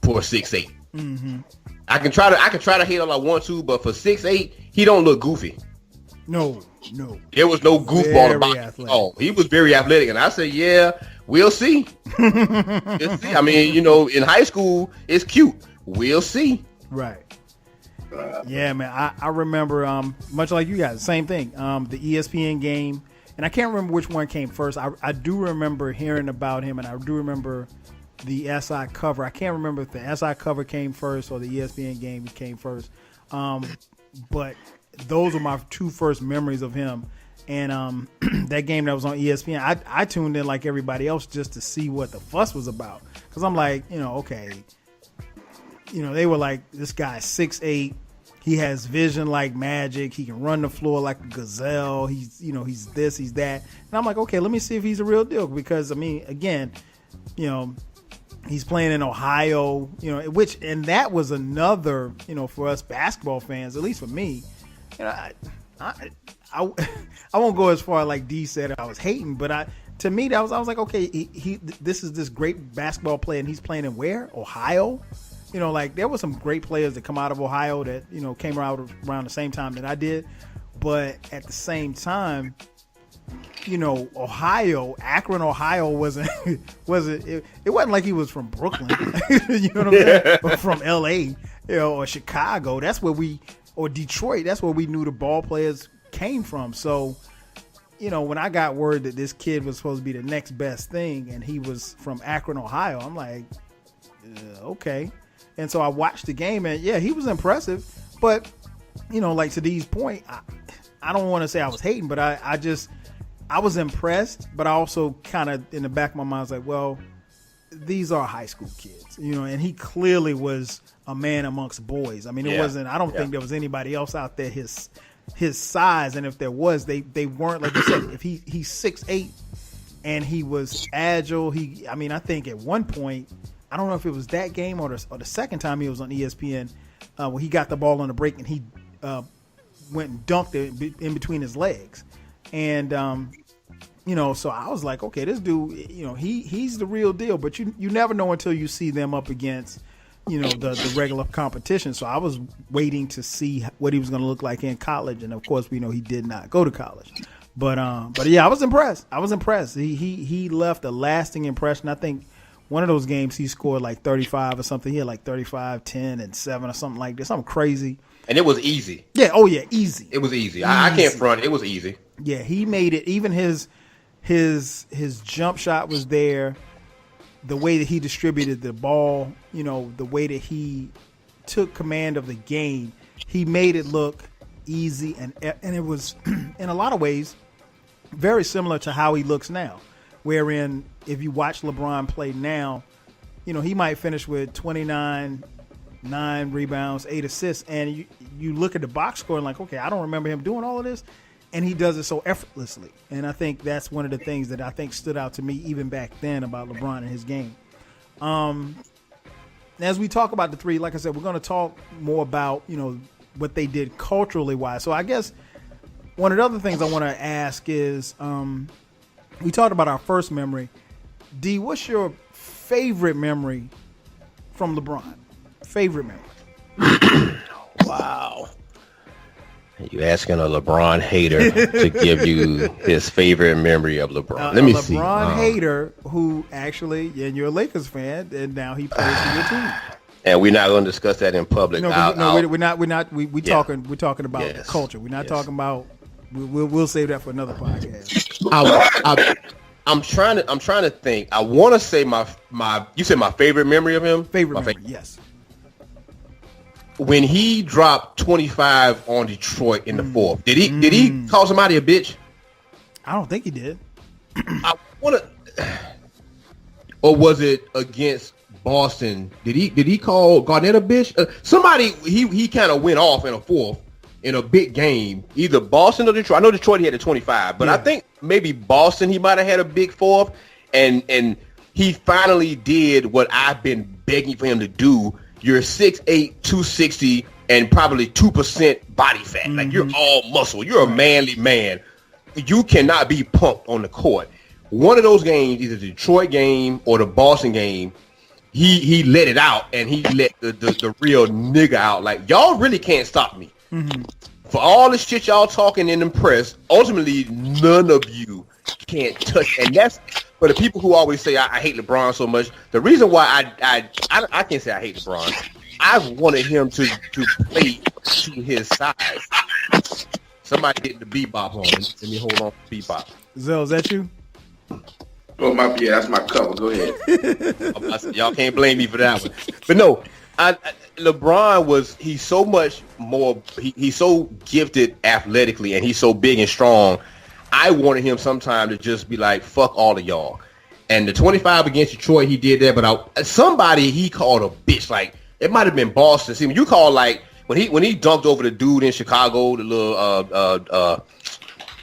[SPEAKER 2] for 6'8". Mm-hmm. I can try to hate all I want to, but for 6'8", he don't look goofy.
[SPEAKER 1] No.
[SPEAKER 2] There was no goofball about him. Oh, he was very athletic, and I said, yeah, we'll see. We'll see. I mean, you know, in high school, it's cute. We'll see.
[SPEAKER 1] Right. Yeah, man. I remember, much like you guys, same thing. The ESPN game. And I can't remember which one came first. I do remember hearing about him, and I do remember the SI cover. I can't remember if the SI cover came first or the ESPN game came first. But those were my two first memories of him. And that game that was on ESPN, I tuned in like everybody else just to see what the fuss was about. Because I'm like, okay. They were like, this guy's 6'8". He has vision like magic. He can run the floor like a gazelle. He's this, he's that. And I'm like, okay, let me see if he's a real deal. Because, I mean, again, he's playing in Ohio, and that was another, for us basketball fans, at least for me, I won't go as far like D said I was hating, but to me, I was like, okay, this is this great basketball player, and he's playing in where? Ohio? like there were some great players that come out of Ohio that, came around the same time that I did. But at the same time, Akron, Ohio wasn't it wasn't like he was from Brooklyn, you know what I'm saying? Or from LA, or Chicago. Or Detroit, that's where we knew the ball players came from. So, when I got word that this kid was supposed to be the next best thing and he was from Akron, Ohio, I'm like, okay. And so I watched the game and he was impressive. But, like to Dee's point, I don't want to say I was hating, but I was impressed, but I also kind of in the back of my mind was like, well, these are high school kids, and he clearly was a man amongst boys. I mean, it wasn't, I don't think there was anybody else out there his size. And if there was, they weren't, like you said, if he's 6'8" and he was agile. I think at one point, I don't know if it was that game or the second time he was on ESPN, when he got the ball on the break and he went and dunked it in between his legs. And, so I was like, okay, this dude, he's the real deal. But you never know until you see them up against, the regular competition. So I was waiting to see what he was going to look like in college. And, of course, we know he did not go to college. But I was impressed. He left a lasting impression. I think one of those games he scored like 35 or something. He had like 35, 10, and 7 or something like this. Something crazy.
[SPEAKER 2] And it was easy.
[SPEAKER 1] Yeah. Oh, yeah. Easy.
[SPEAKER 2] It was easy. I can't front. It was easy.
[SPEAKER 1] Yeah. He made it. Even his jump shot was there. The way that he distributed the ball, the way that he took command of the game, he made it look easy. And it was, in a lot of ways, very similar to how he looks now. Wherein, if you watch LeBron play now, he might finish with 29, 9 rebounds, 8 assists, and you look at the box score and like, okay, I don't remember him doing all of this, and he does it so effortlessly. And I think that's one of the things that I think stood out to me even back then about LeBron and his game. As we talk about the three, like I said, we're going to talk more about, what they did culturally wise. So I guess one of the other things I want to ask is, we talked about our first memory. D, what's your favorite memory from LeBron? Favorite memory?
[SPEAKER 2] Wow. You asking a LeBron hater to give you his favorite memory of LeBron. Let me see. A
[SPEAKER 1] LeBron hater who actually, and you're a Lakers fan, and now he plays for your team.
[SPEAKER 2] And we're not going to discuss that in public.
[SPEAKER 1] We're not. We're talking about culture. We're not talking about. We'll save that for another podcast.
[SPEAKER 2] I'm trying to think. I want to say my. You said my favorite memory of him.
[SPEAKER 1] Favorite memory, yes.
[SPEAKER 2] When he dropped 25 on Detroit in the fourth, did he call somebody a bitch?
[SPEAKER 1] I don't think he did.
[SPEAKER 2] I want to. Or was it against Boston? Did he call Garnett a bitch? Somebody he kind of went off in a fourth in a big game, either Boston or Detroit. I know Detroit he had a 25, but I think maybe Boston he might have had a big fourth, and he finally did what I've been begging for him to do. You're 6'8", 260, and probably 2% body fat. Like you're all muscle. You're a manly man. You cannot be punked on the court. One of those games, either the Detroit game or the Boston game, he let it out, and he let the real nigga out. Like, y'all really can't stop me. For all the shit y'all talking in the press, ultimately none of you can't touch. And that's for the people who always say I hate LeBron so much. The reason why I can't say I hate LeBron. I wanted him to play to his size. Somebody getting the bebop on. Let me hold on to bebop.
[SPEAKER 1] Zell, is that you?
[SPEAKER 4] Oh, that's my cover. Go ahead.
[SPEAKER 2] Y'all can't blame me for that one. But no, LeBron he's so much more, he's so gifted athletically, and he's so big and strong. I wanted him sometime to just be like, fuck all of y'all. And the 25 against Detroit, he did that, but somebody he called a bitch. Like, it might have been Boston. See, when you call, like, when he dunked over the dude in Chicago, the little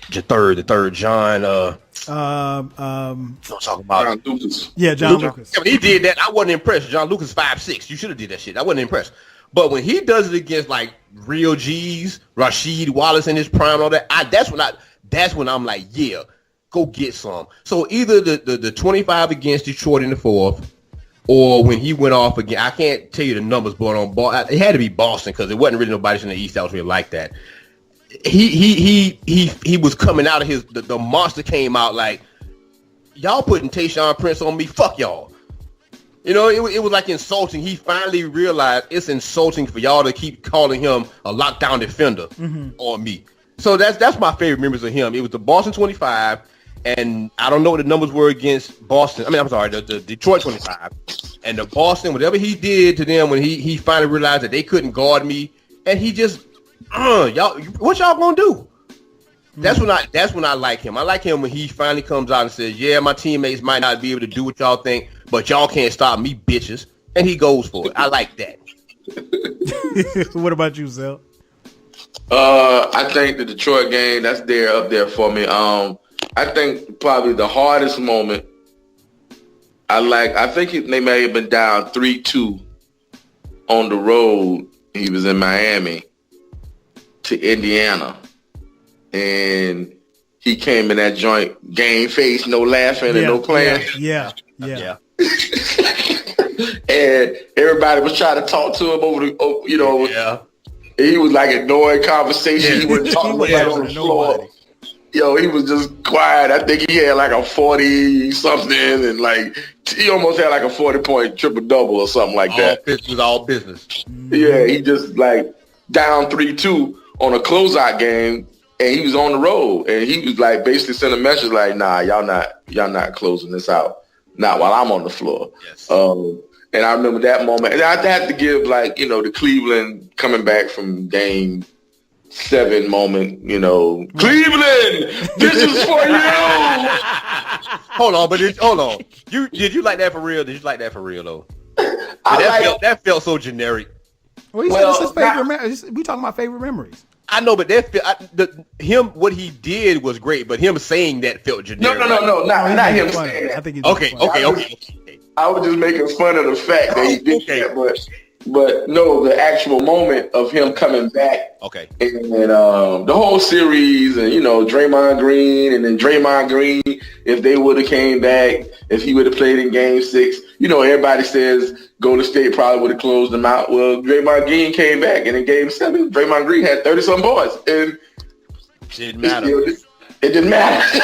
[SPEAKER 2] the third John I'm talking about
[SPEAKER 4] John Lucas.
[SPEAKER 1] Yeah, John Lucas.
[SPEAKER 2] Yeah, when he did that, I wasn't impressed. John Lucas 5'6". You should have did that shit. I wasn't impressed. But when he does it against like real G's, Rasheed Wallace in his prime, and all that, that's when I'm like, yeah, go get some. So either the 25 against Detroit in the fourth, or when he went off again. I can't tell you the numbers, but it had to be Boston because it wasn't really nobody in the East that was really like that. He was coming out of the monster came out like, y'all putting Tayshaun Prince on me, fuck y'all. You know, it was like insulting. He finally realized it's insulting for y'all to keep calling him a lockdown defender on me. So that's my favorite memories of him. It was the Boston 25, and I don't know what the numbers were against Boston. I mean, I'm sorry, the Detroit 25. And the Boston, whatever he did to them when he finally realized that they couldn't guard me, and he just, y'all, what y'all gonna do? That's when I like him. I like him when he finally comes out and says, yeah, my teammates might not be able to do what y'all think, but y'all can't stop me, bitches. And he goes for it. I like that.
[SPEAKER 1] What about you, Zell?
[SPEAKER 4] I think the Detroit game, that's up there for me. I think probably the hardest moment, I think they may have been down 3-2 on the road. He was in Miami to Indiana. And he came in that joint, game face, no laughing and no playing.
[SPEAKER 1] Yeah.
[SPEAKER 4] And everybody was trying to talk to him he was like ignoring conversation. He wouldn't talk about on the floor. He was just quiet. I think he had like a 40 something, and like he almost had like a 40-point triple-double or something like that.
[SPEAKER 2] All business.
[SPEAKER 4] Yeah, he just like down 3-2 on a closeout game. And he was on the road, and he was like basically sending a message like, "Nah, y'all not closing this out. Not while I'm on the floor."
[SPEAKER 2] Yes.
[SPEAKER 4] And I remember that moment. And I had to give the Cleveland coming back from Game 7 moment. Cleveland, this is for you.
[SPEAKER 2] Hold on. Did you like that for real? Did you like that for real though? That felt so generic.
[SPEAKER 1] Well, he said it's his favorite. We talking about favorite memories.
[SPEAKER 2] I know, but what he did was great, but him saying that felt generic.
[SPEAKER 4] No, not him saying that.
[SPEAKER 1] I think he's
[SPEAKER 2] okay.
[SPEAKER 4] I was just making fun of the fact that he did that, but no, the actual moment of him coming back.
[SPEAKER 2] Okay.
[SPEAKER 4] And the whole series, and Draymond Green, and then Draymond Green, if they would have came back, if he would have played in Game 6, everybody says Golden State probably would have closed them out. Well, Draymond Green came back, and in Game 7, Draymond Green had 30-some points, and
[SPEAKER 2] it didn't matter.
[SPEAKER 4] It didn't matter.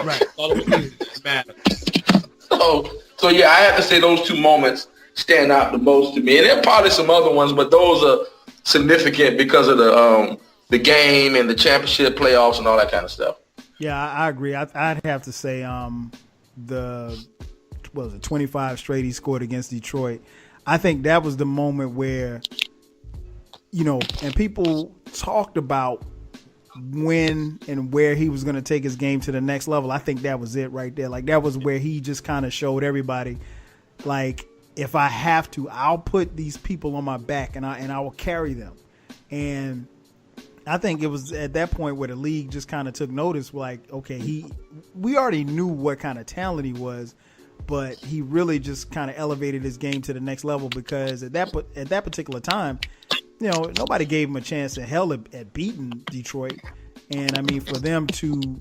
[SPEAKER 2] Right. All it didn't matter.
[SPEAKER 4] So yeah, I have to say those two moments stand out the most to me, and there are probably some other ones, but those are significant because of the game and the championship playoffs and all that kind of stuff.
[SPEAKER 1] Yeah, I agree. I'd have to say the 25 straight he scored against Detroit. I think that was the moment where, and people talked about when and where he was going to take his game to the next level. I think that was it right there. Like, that was where he just kind of showed everybody, like, if I have to, I'll put these people on my back and I will carry them. And I think it was at that point where the league just kind of took notice, like, okay, we already knew what kind of talent he was, but he really just kind of elevated his game to the next level, because at that particular time, nobody gave him a chance in hell at beating Detroit. And I mean, for him to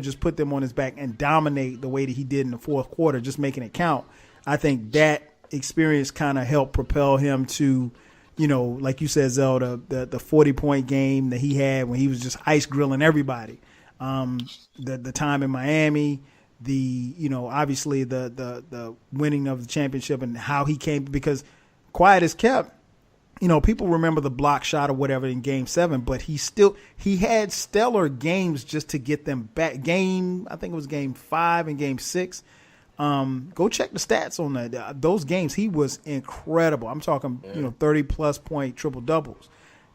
[SPEAKER 1] just put them on his back and dominate the way that he did in the fourth quarter, just making it count, I think that experience kind of helped propel him to, like you said, Zelda, the 40-point game that he had when he was just ice grilling everybody. The time in Miami, obviously the winning of the championship and how he came, because quiet as kept, people remember the block shot or whatever in Game 7, but he had stellar games just to get them back. I think it was Game 5 and Game 6. Go check the stats on those games. He was incredible. I'm talking, 30+ point triple doubles.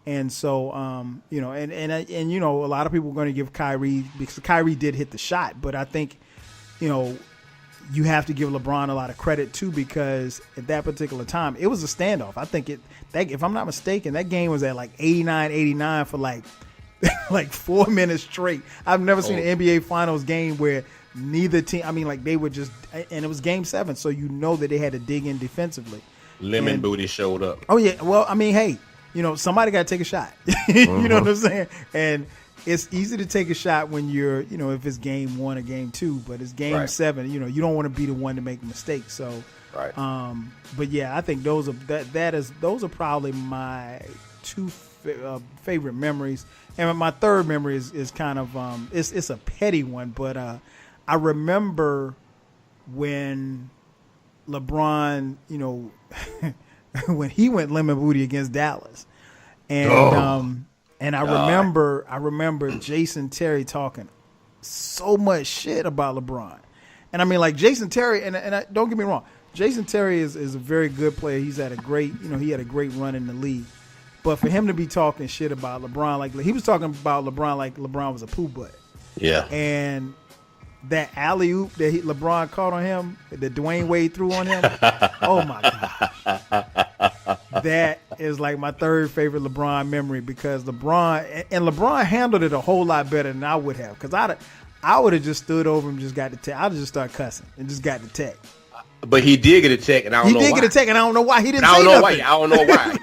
[SPEAKER 1] And so, and a lot of people are going to give Kyrie, because Kyrie did hit the shot, but I think, you have to give LeBron a lot of credit too, because at that particular time, it was a standoff. I think if I'm not mistaken, that game was at like 89-89 for like 4 minutes straight. I've never seen an NBA Finals game where neither team, they were just, and it was Game 7, so that they had to dig in defensively.
[SPEAKER 2] Lemon booty showed up.
[SPEAKER 1] Oh yeah, well, hey, somebody got to take a shot. You know what I'm saying? And it's easy to take a shot when you're, if it's game 1 or game 2, but it's game 7. You don't want to be the one to make a mistake. So,
[SPEAKER 2] right.
[SPEAKER 1] But yeah, I think those are probably my 2 favorite memories. And my third memory is kind of it's a petty one, but I remember when LeBron, when he went lemon booty against Dallas, and I remember Jason Terry talking so much shit about LeBron, and I mean like Jason Terry, and don't get me wrong, Jason Terry is a very good player. He's had a great run in the league. But for him to be talking shit about LeBron, like he was talking about LeBron like LeBron was a poo butt.
[SPEAKER 2] Yeah.
[SPEAKER 1] And that alley-oop that LeBron caught on him, that Dwayne Wade threw on him, oh my gosh. That is like my third favorite LeBron memory because LeBron handled it a whole lot better than I would have. Because I would have just stood over him and just got the tech. I'd just start cussing and just got the tech.
[SPEAKER 2] But he did get a tech, and I don't know why. He did get a tech,
[SPEAKER 1] and I don't know why. He didn't say nothing.
[SPEAKER 2] I don't know why.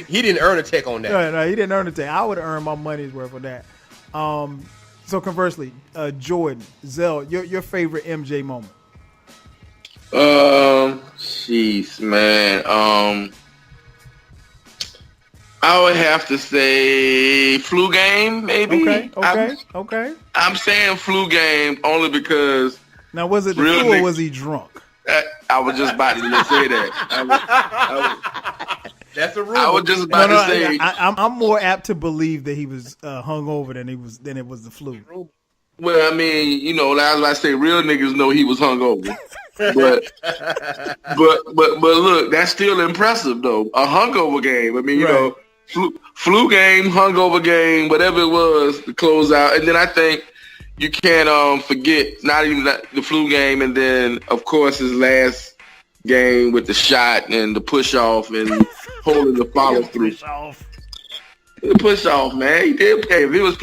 [SPEAKER 2] He didn't earn a tech on that.
[SPEAKER 1] No, he didn't earn a tech. I would have earned my money's worth for that. So conversely, Jordan, Zell, your favorite MJ moment?
[SPEAKER 4] Jeez, man. I would have to say flu game, maybe.
[SPEAKER 1] Okay.
[SPEAKER 4] I'm saying flu game only because.
[SPEAKER 1] Now, was it the flu or was he drunk?
[SPEAKER 4] I was just about to say that.
[SPEAKER 2] That's a rumor.
[SPEAKER 4] I was just about to say.
[SPEAKER 1] I'm more apt to believe that he was hungover than it was the flu.
[SPEAKER 4] Well, I mean, as I say, real niggas know he was hungover. but look, that's still impressive though. A hungover game. I mean, flu game, hungover game, whatever it was to close out, and then I think. You can't forget not even the flu game, and then of course his last game with the shot and the push off and holding the follow through. The push off, man. He did play. If he was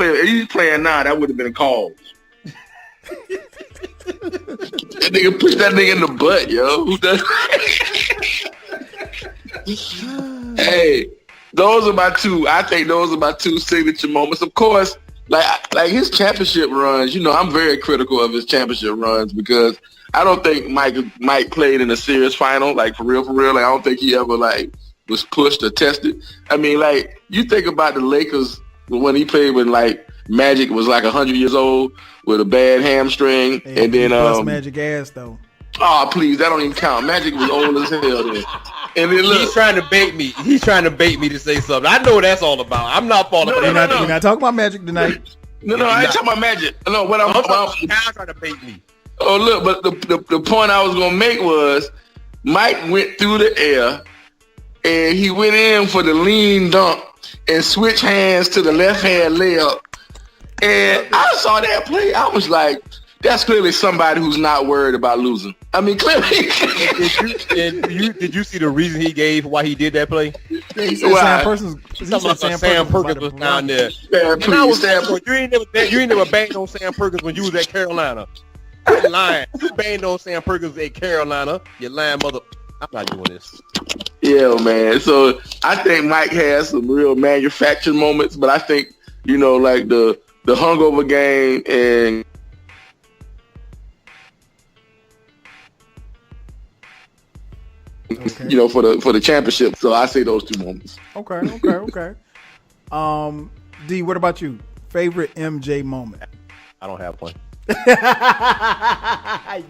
[SPEAKER 4] playing now, that would have been a call. That nigga pushed that nigga in the butt, yo. Hey, those are my two. I think those are my 2 signature moments. Of course. Like his championship runs, I'm very critical of his championship runs because I don't think Mike played in a serious final, like for real. Like I don't think he ever was pushed or tested. I mean, you think about the Lakers when he played when Magic was 100 years old with a bad hamstring, and then
[SPEAKER 1] Magic ass though.
[SPEAKER 4] Oh please, that don't even count. Magic was old as hell then. And then look,
[SPEAKER 2] he's trying to bait me. He's trying to bait me to say something. I know what that's all about. I'm not falling for that.
[SPEAKER 1] We're not talking about Magic tonight.
[SPEAKER 4] No, I ain't talking about Magic. No, what I'm
[SPEAKER 2] trying to bait me.
[SPEAKER 4] Oh look, but the point I was gonna make was Mike went through the air and he went in for the lean dunk and switched hands to the left hand layup. And I saw that play. I was like, that's clearly somebody who's not worried about losing. I mean, clearly.
[SPEAKER 2] Did you see the reason he gave why he did that play?
[SPEAKER 1] Yeah, he said
[SPEAKER 2] Sam Perkins was down there. You ain't never banged on Sam Perkins when you was at Carolina. You're lying. You banged on Sam Perkins at Carolina. You lying mother. I'm not doing this.
[SPEAKER 4] Yeah, man. So I think Mike has some real manufactured moments, but I think like the hungover game and.
[SPEAKER 1] Okay.
[SPEAKER 4] For the championship. So I say those 2 moments.
[SPEAKER 1] Okay. D, what about you? Favorite MJ moment?
[SPEAKER 2] I don't have one.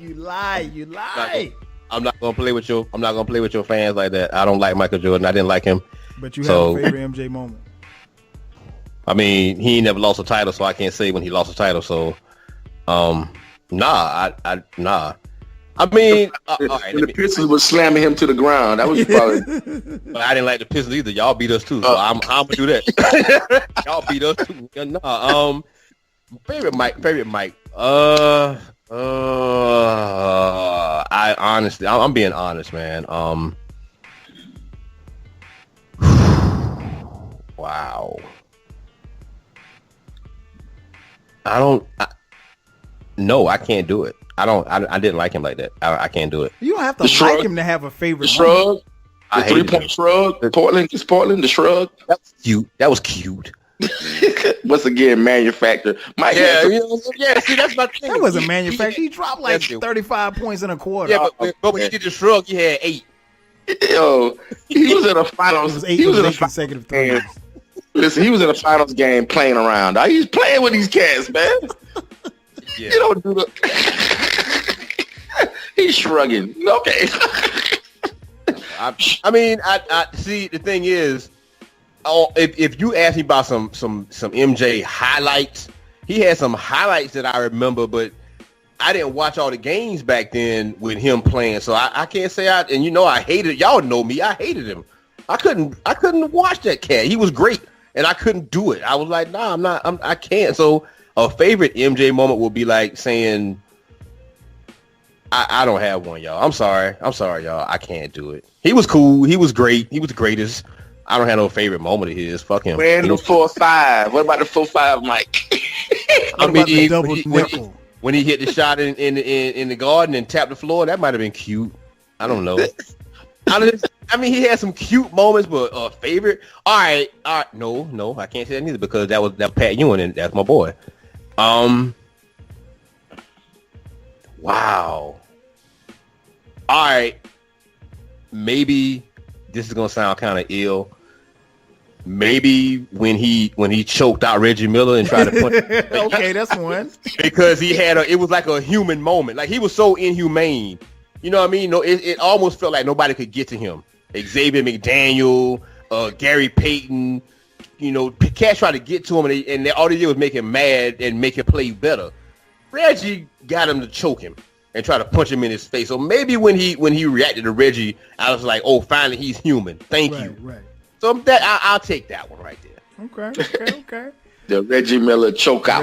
[SPEAKER 1] You lie.
[SPEAKER 2] I'm not gonna play with your fans like that. I don't like Michael Jordan. I didn't like him.
[SPEAKER 1] But you have a favorite MJ moment.
[SPEAKER 2] I mean, he never lost a title, so I can't say when he lost a title. So, nah. I mean, all right,
[SPEAKER 4] the Pistons was slamming him to the ground. That was probably.
[SPEAKER 2] But I didn't like the Pistons either. Y'all beat us too, so I'm gonna do that. Y'all beat us too. Nah, favorite Mike. I honestly, I'm being honest, man. Wow. No, I can't do it. I didn't like him like that. I can't do it.
[SPEAKER 1] You don't have to like him to have a favorite.
[SPEAKER 4] The shrug. The 3-point shrug. Portland. The shrug.
[SPEAKER 2] That was cute.
[SPEAKER 4] Once again, manufactured. Mike,
[SPEAKER 2] Yeah, see, that's my thing.
[SPEAKER 1] That wasn't manufactured. He dropped like 35 points in a quarter.
[SPEAKER 2] Yeah, but when he did the shrug, he had 8.
[SPEAKER 4] Yo, he was in a finals.
[SPEAKER 1] He was in a consecutive threes.
[SPEAKER 4] Listen, he was in a finals game playing around. He's playing with these cats, man.
[SPEAKER 2] Yeah.
[SPEAKER 4] You don't do the. He's shrugging. Okay.
[SPEAKER 2] I mean, I see. The thing is, if you ask me about some MJ highlights, he had some highlights that I remember, but I didn't watch all the games back then with him playing, so I can't say I. And I hated. Y'all know me. I hated him. I couldn't watch that cat. He was great, and I couldn't do it. I was like, nah, I'm not. I can't. So a favorite MJ moment would be like saying, I don't have one, y'all. I'm sorry, y'all. I can't do it. He was cool. He was great. He was the greatest. I don't have no favorite moment of his. Fuck him.
[SPEAKER 4] Man, the 4-5. What about the 4-5, Mike?
[SPEAKER 2] When he hit the shot in the garden and tapped the floor, that might have been cute. I don't know. I mean, he had some cute moments, but favorite. All right. No, I can't say that neither because that was Pat Ewing, and that's my boy. Wow. All right. Maybe this is gonna sound kind of ill. Maybe when he choked out Reggie Miller and tried to put
[SPEAKER 1] okay, that's one.
[SPEAKER 2] Because it was like a human moment. Like he was so inhumane. You know what I mean? No, it almost felt like nobody could get to him. Xavier McDaniel, Gary Payton, cats tried to get to him and all they did was make him mad and make him play better. Reggie got him to choke him and try to punch him in his face. So maybe when he reacted to Reggie, I was like, oh, finally he's human. Thank you.
[SPEAKER 1] Right.
[SPEAKER 2] So I'll take that one right there.
[SPEAKER 1] Okay.
[SPEAKER 4] The Reggie Miller chokeout.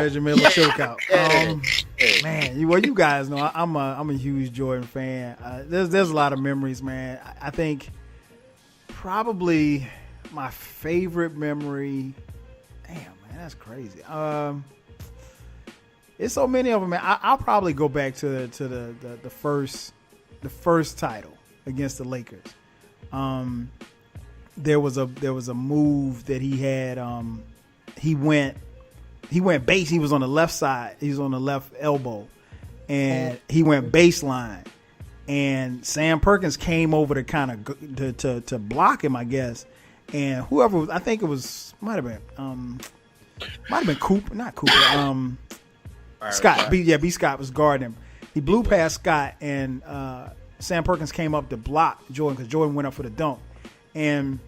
[SPEAKER 1] Man, you guys know I'm a huge Jordan fan. There's a lot of memories, man. I think probably my favorite memory. Damn, man, that's crazy. It's so many of them, man. I'll probably go back to the first title against the Lakers. There was a move that he had. He went base. He was on the left side. He was on the left elbow, and he went baseline. And Sam Perkins came over to kind of to block him, I guess. And whoever was, I think it was might have been Cooper, not Cooper. Scott. B. Scott was guarding him. He blew past Scott, and Sam Perkins came up to block Jordan because Jordan went up for the dunk. And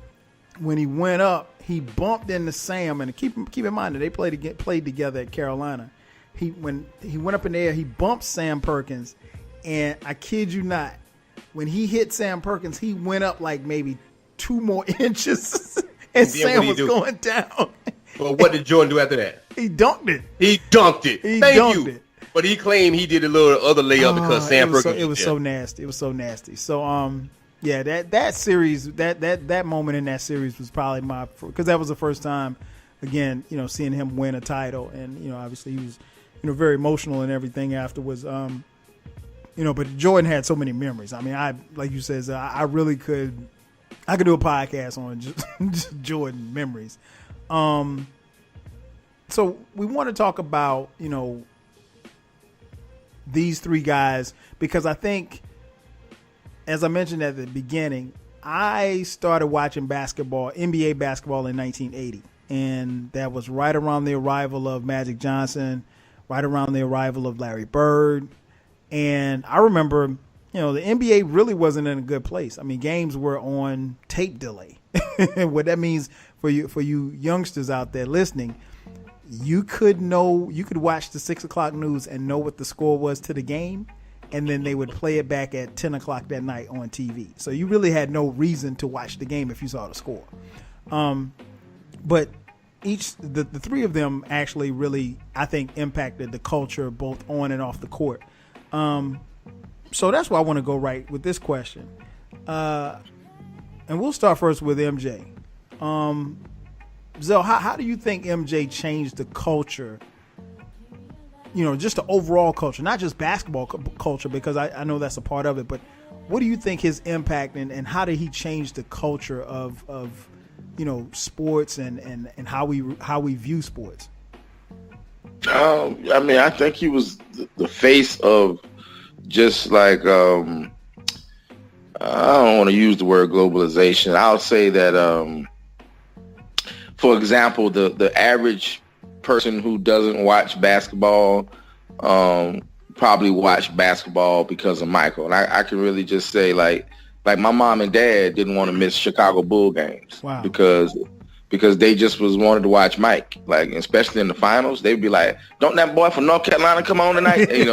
[SPEAKER 1] when he went up, he bumped into Sam. And keep in mind that they played together at Carolina. When he went up in the air, he bumped Sam Perkins. And I kid you not, when he hit Sam Perkins, he went up like maybe 2 more inches, and Sam was going down.
[SPEAKER 2] Well, what did Jordan do after that?
[SPEAKER 1] He dunked it.
[SPEAKER 2] Thank you. But he claimed he did a little other layup because Sam Perkins.
[SPEAKER 1] It was so nasty. It was so nasty. So yeah, that series, that moment in that series was probably because that was the first time, again, seeing him win a title, and obviously he was, very emotional and everything afterwards. But Jordan had so many memories. I mean, like you said, I really could do a podcast on just Jordan memories. So we want to talk about, these 3 guys, because I think, as I mentioned at the beginning, I started watching NBA basketball in 1980. And that was right around the arrival of Magic Johnson, right around the arrival of Larry Bird. And I remember, the NBA really wasn't in a good place. I mean, games were on tape delay. What that means for you youngsters out there listening, you could watch the 6 o'clock news and know what the score was to the game, and then they would play it back at 10 o'clock that night on TV. So you really had no reason to watch the game if you saw the score. But the 3 of them actually really, I think, impacted the culture both on and off the court. So that's why I want to go right with this question. And we'll start first with MJ. Zell, how do you think MJ changed the culture, just the overall culture, not just basketball culture, because I know that's a part of it, but what do you think his impact and how did he change the culture of sports and how we view sports?
[SPEAKER 3] I mean, I think he was the face of just like, I don't want to use the word globalization. I'll say that, for example, the average person who doesn't watch basketball probably watched basketball because of Michael. And I can really just say, like my mom and dad didn't want to miss Chicago Bull games. Wow. because they just wanted to watch Mike, like especially in the finals. They'd be like, "Don't that boy from North Carolina come on tonight?" And,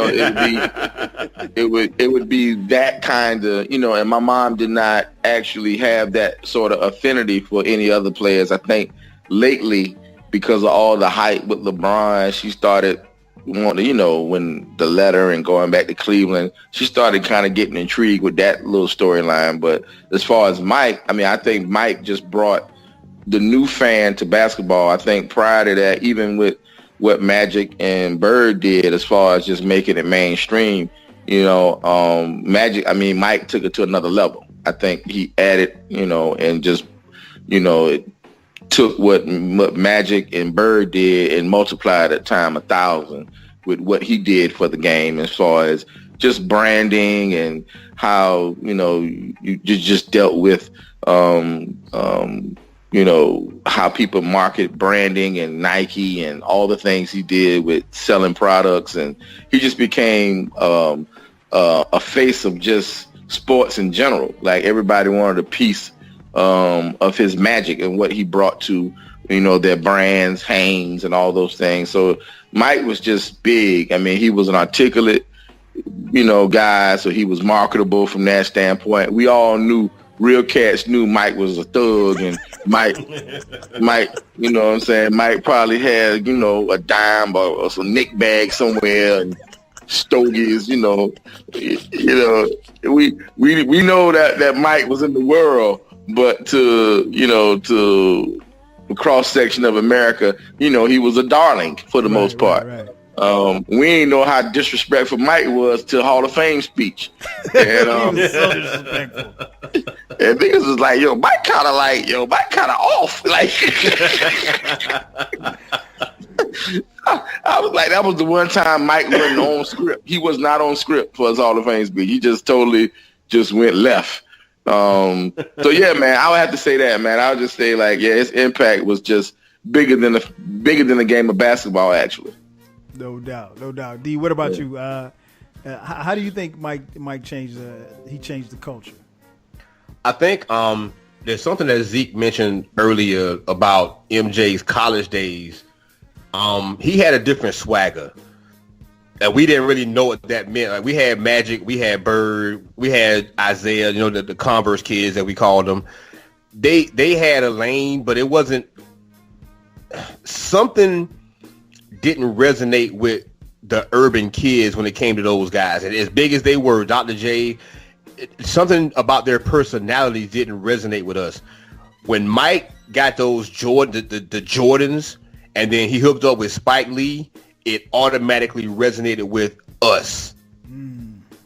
[SPEAKER 3] it would be that kind of, and my mom did not actually have that sort of affinity for any other players. I think lately, because of all the hype with LeBron, she started wanting to, when the letter and going back to Cleveland, she started kind of getting intrigued with that little storyline. But as far as Mike, I mean, I think Mike just brought the new fan to basketball. I think prior to that, even with what Magic and Bird did as far as just making it mainstream, Mike took it to another level. I think he added, and just, it took what Magic and Bird did and multiplied it times 1,000 with what he did for the game as far as just branding and how, you just dealt with, how people market branding and Nike and all the things he did with selling products. And he just became a face of just sports in general. Like everybody wanted a piece of his magic and what he brought to, their brands, Hanes and all those things. So Mike was just big. I mean, he was an articulate, guy. So he was marketable from that standpoint. We all knew, real cats knew Mike was a thug, and Mike, you know what I'm saying? Mike probably had, a dime or some nick bag somewhere and stogies, we know that Mike was in the world, but to the cross section of America, he was a darling for the most part. Right. We ain't know how disrespectful Mike was till Hall of Fame speech. And,
[SPEAKER 1] he was so disrespectful.
[SPEAKER 3] And niggas was like, Mike kind of off. Like, I was like, that was the one time Mike wasn't on script. He was not on script for his Hall of Fame speech. He just totally just went left. So yeah, man, I would have to say that, man. I would just say, like, yeah, his impact was just bigger than the game of basketball, actually.
[SPEAKER 1] No doubt. D, what about you? How do you think Mike changed? He changed the culture.
[SPEAKER 2] I think there's something that Zeke mentioned earlier about MJ's college days. He had a different swagger, and we didn't really know what that meant. Like, we had Magic, we had Bird, we had Isaiah. The Converse kids that we called them. They had a lane, but it wasn't something. Didn't resonate with the urban kids when it came to those guys. And as big as they were, Dr. J, something about their personalities didn't resonate with us. When Mike got those the Jordans, and then he hooked up with Spike Lee, it automatically resonated with us.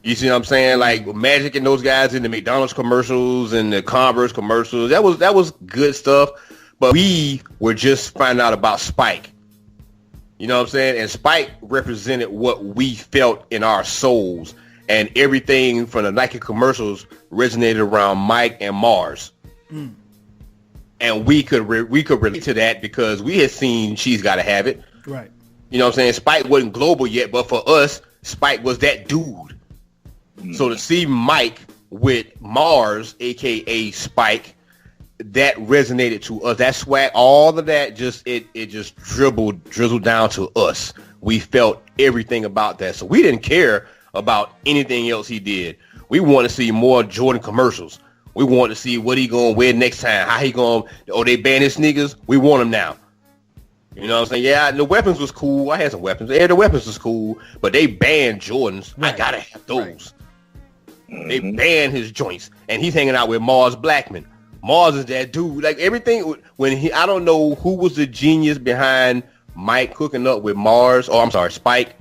[SPEAKER 2] You see what I'm saying? Like Magic and those guys in the McDonald's commercials and the Converse commercials, that was good stuff. But we were just finding out about Spike. You know what I'm saying? And Spike represented what we felt in our souls, and everything from the Nike commercials resonated around Mike and Mars. And we could relate to that because we had seen She's Gotta Have It.
[SPEAKER 1] Right.
[SPEAKER 2] You know what I'm saying? Spike wasn't global yet, but for us, Spike was that dude. So to see Mike with Mars, aka Spike, that resonated to us. That swag, all of that, just drizzled down to us. We felt everything about that. So we didn't care about anything else he did. We want to see more Jordan commercials. We want to see what he gonna wear next time. How he gonna? Oh, they banned his sneakers. We want them now. You know what I'm saying? Yeah, the weapons was cool. I had some weapons. Yeah, the weapons was cool, but they banned Jordans. Right. I gotta have those. Right. They banned his joints, and he's hanging out with Mars Blackman. Mars is that dude. Like everything when I don't know who was the genius behind Mike hooking up with Mars. Oh, I'm sorry, Spike.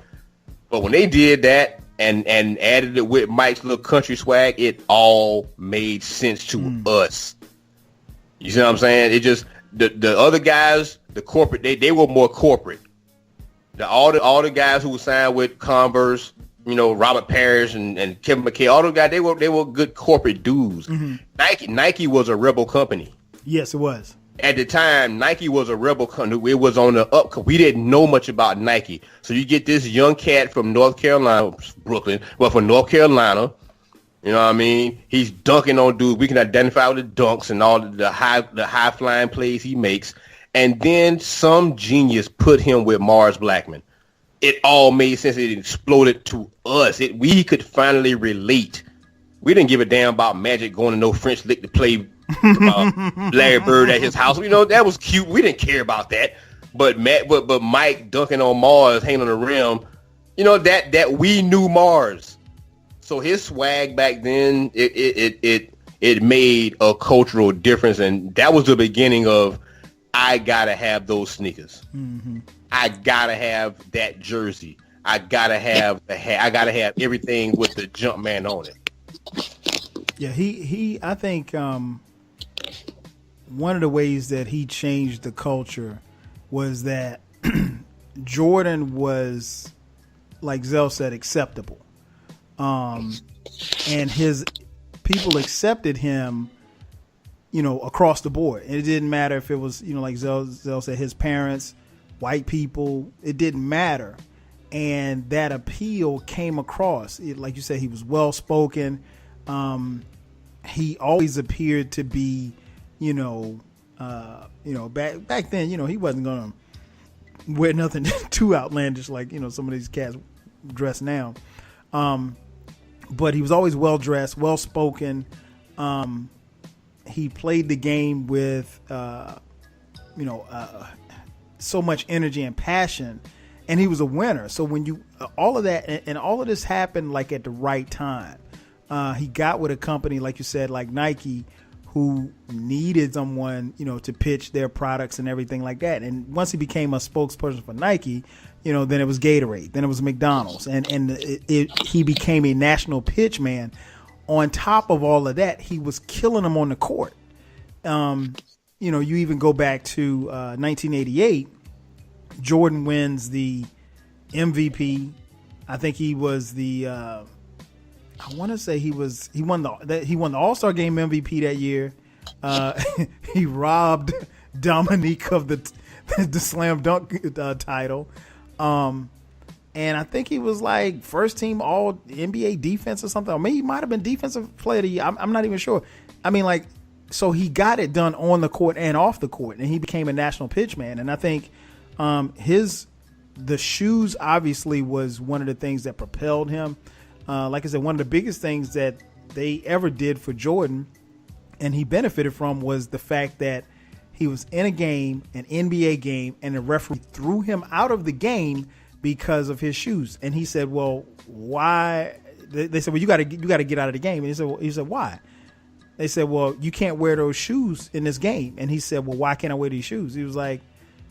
[SPEAKER 2] But when they did that and added it with Mike's little country swag, it all made sense to us. You see what I'm saying? the other guys, the corporate, they were more corporate. All the guys who were signed with Converse, Robert Parrish and Kevin McKay, all those guys, they were good corporate dudes. Mm-hmm. Nike was a rebel company.
[SPEAKER 1] Yes, it was.
[SPEAKER 2] At the time, Nike was a rebel company. It was on the up. We didn't know much about Nike. So you get this young cat from North Carolina, Brooklyn, from North Carolina. You know what I mean? He's dunking on dudes. We can identify with the dunks and all the high flying plays he makes. And then some genius put him with Mars Blackman. It all made sense. It exploded to us. We could finally relate. We didn't give a damn about Magic going to no French lick to play Larry Bird at his house. That was cute. We didn't care about that. But Mike dunking on Mars, hanging on the rim, that we knew Mars. So his swag back then, it made a cultural difference, and that was the beginning of I gotta have those sneakers. Mm-hmm. I gotta have that jersey. I gotta have the hat. I gotta have everything with the Jumpman on it.
[SPEAKER 1] Yeah, he. I think one of the ways that he changed the culture was that Jordan was, like Zell said, acceptable, and his people accepted him. Across the board. And it didn't matter if it was, like Zell said, his parents, white people, it didn't matter. And that appeal came across. Like you said, he was well-spoken. He always appeared to be, back then, he wasn't going to wear nothing too outlandish like, some of these cats dress now. But he was always well-dressed, well-spoken. He played the game with, so much energy and passion, and he was a winner. So when all of that and all of this happened like at the right time, he got with a company, like you said, like Nike, who needed someone, to pitch their products and everything like that. And once he became a spokesperson for Nike, then it was Gatorade, then it was McDonald's, and he became a national pitch man. On top of all of that, he was killing them on the court. You even go back to 1988. Jordan wins the MVP. I think he was the. I want to say he won the All-Star Game MVP that year. He robbed Dominique of the slam dunk title. And I think he was like first team all NBA defense or something. Or maybe he might have been defensive player of the year. I'm not even sure. I mean, so he got it done on the court and off the court, and he became a national pitch man. And I think the shoes obviously was one of the things that propelled him. Like I said, one of the biggest things that they ever did for Jordan, and he benefited from, was the fact that he was in a game, an NBA game, and the referee threw him out of the game because of his shoes. And he said, well, why? They said, well, you got to get out of the game. And he said, why? They said, well, you can't wear those shoes in this game. And he said, well, why can't I wear these shoes? He was like,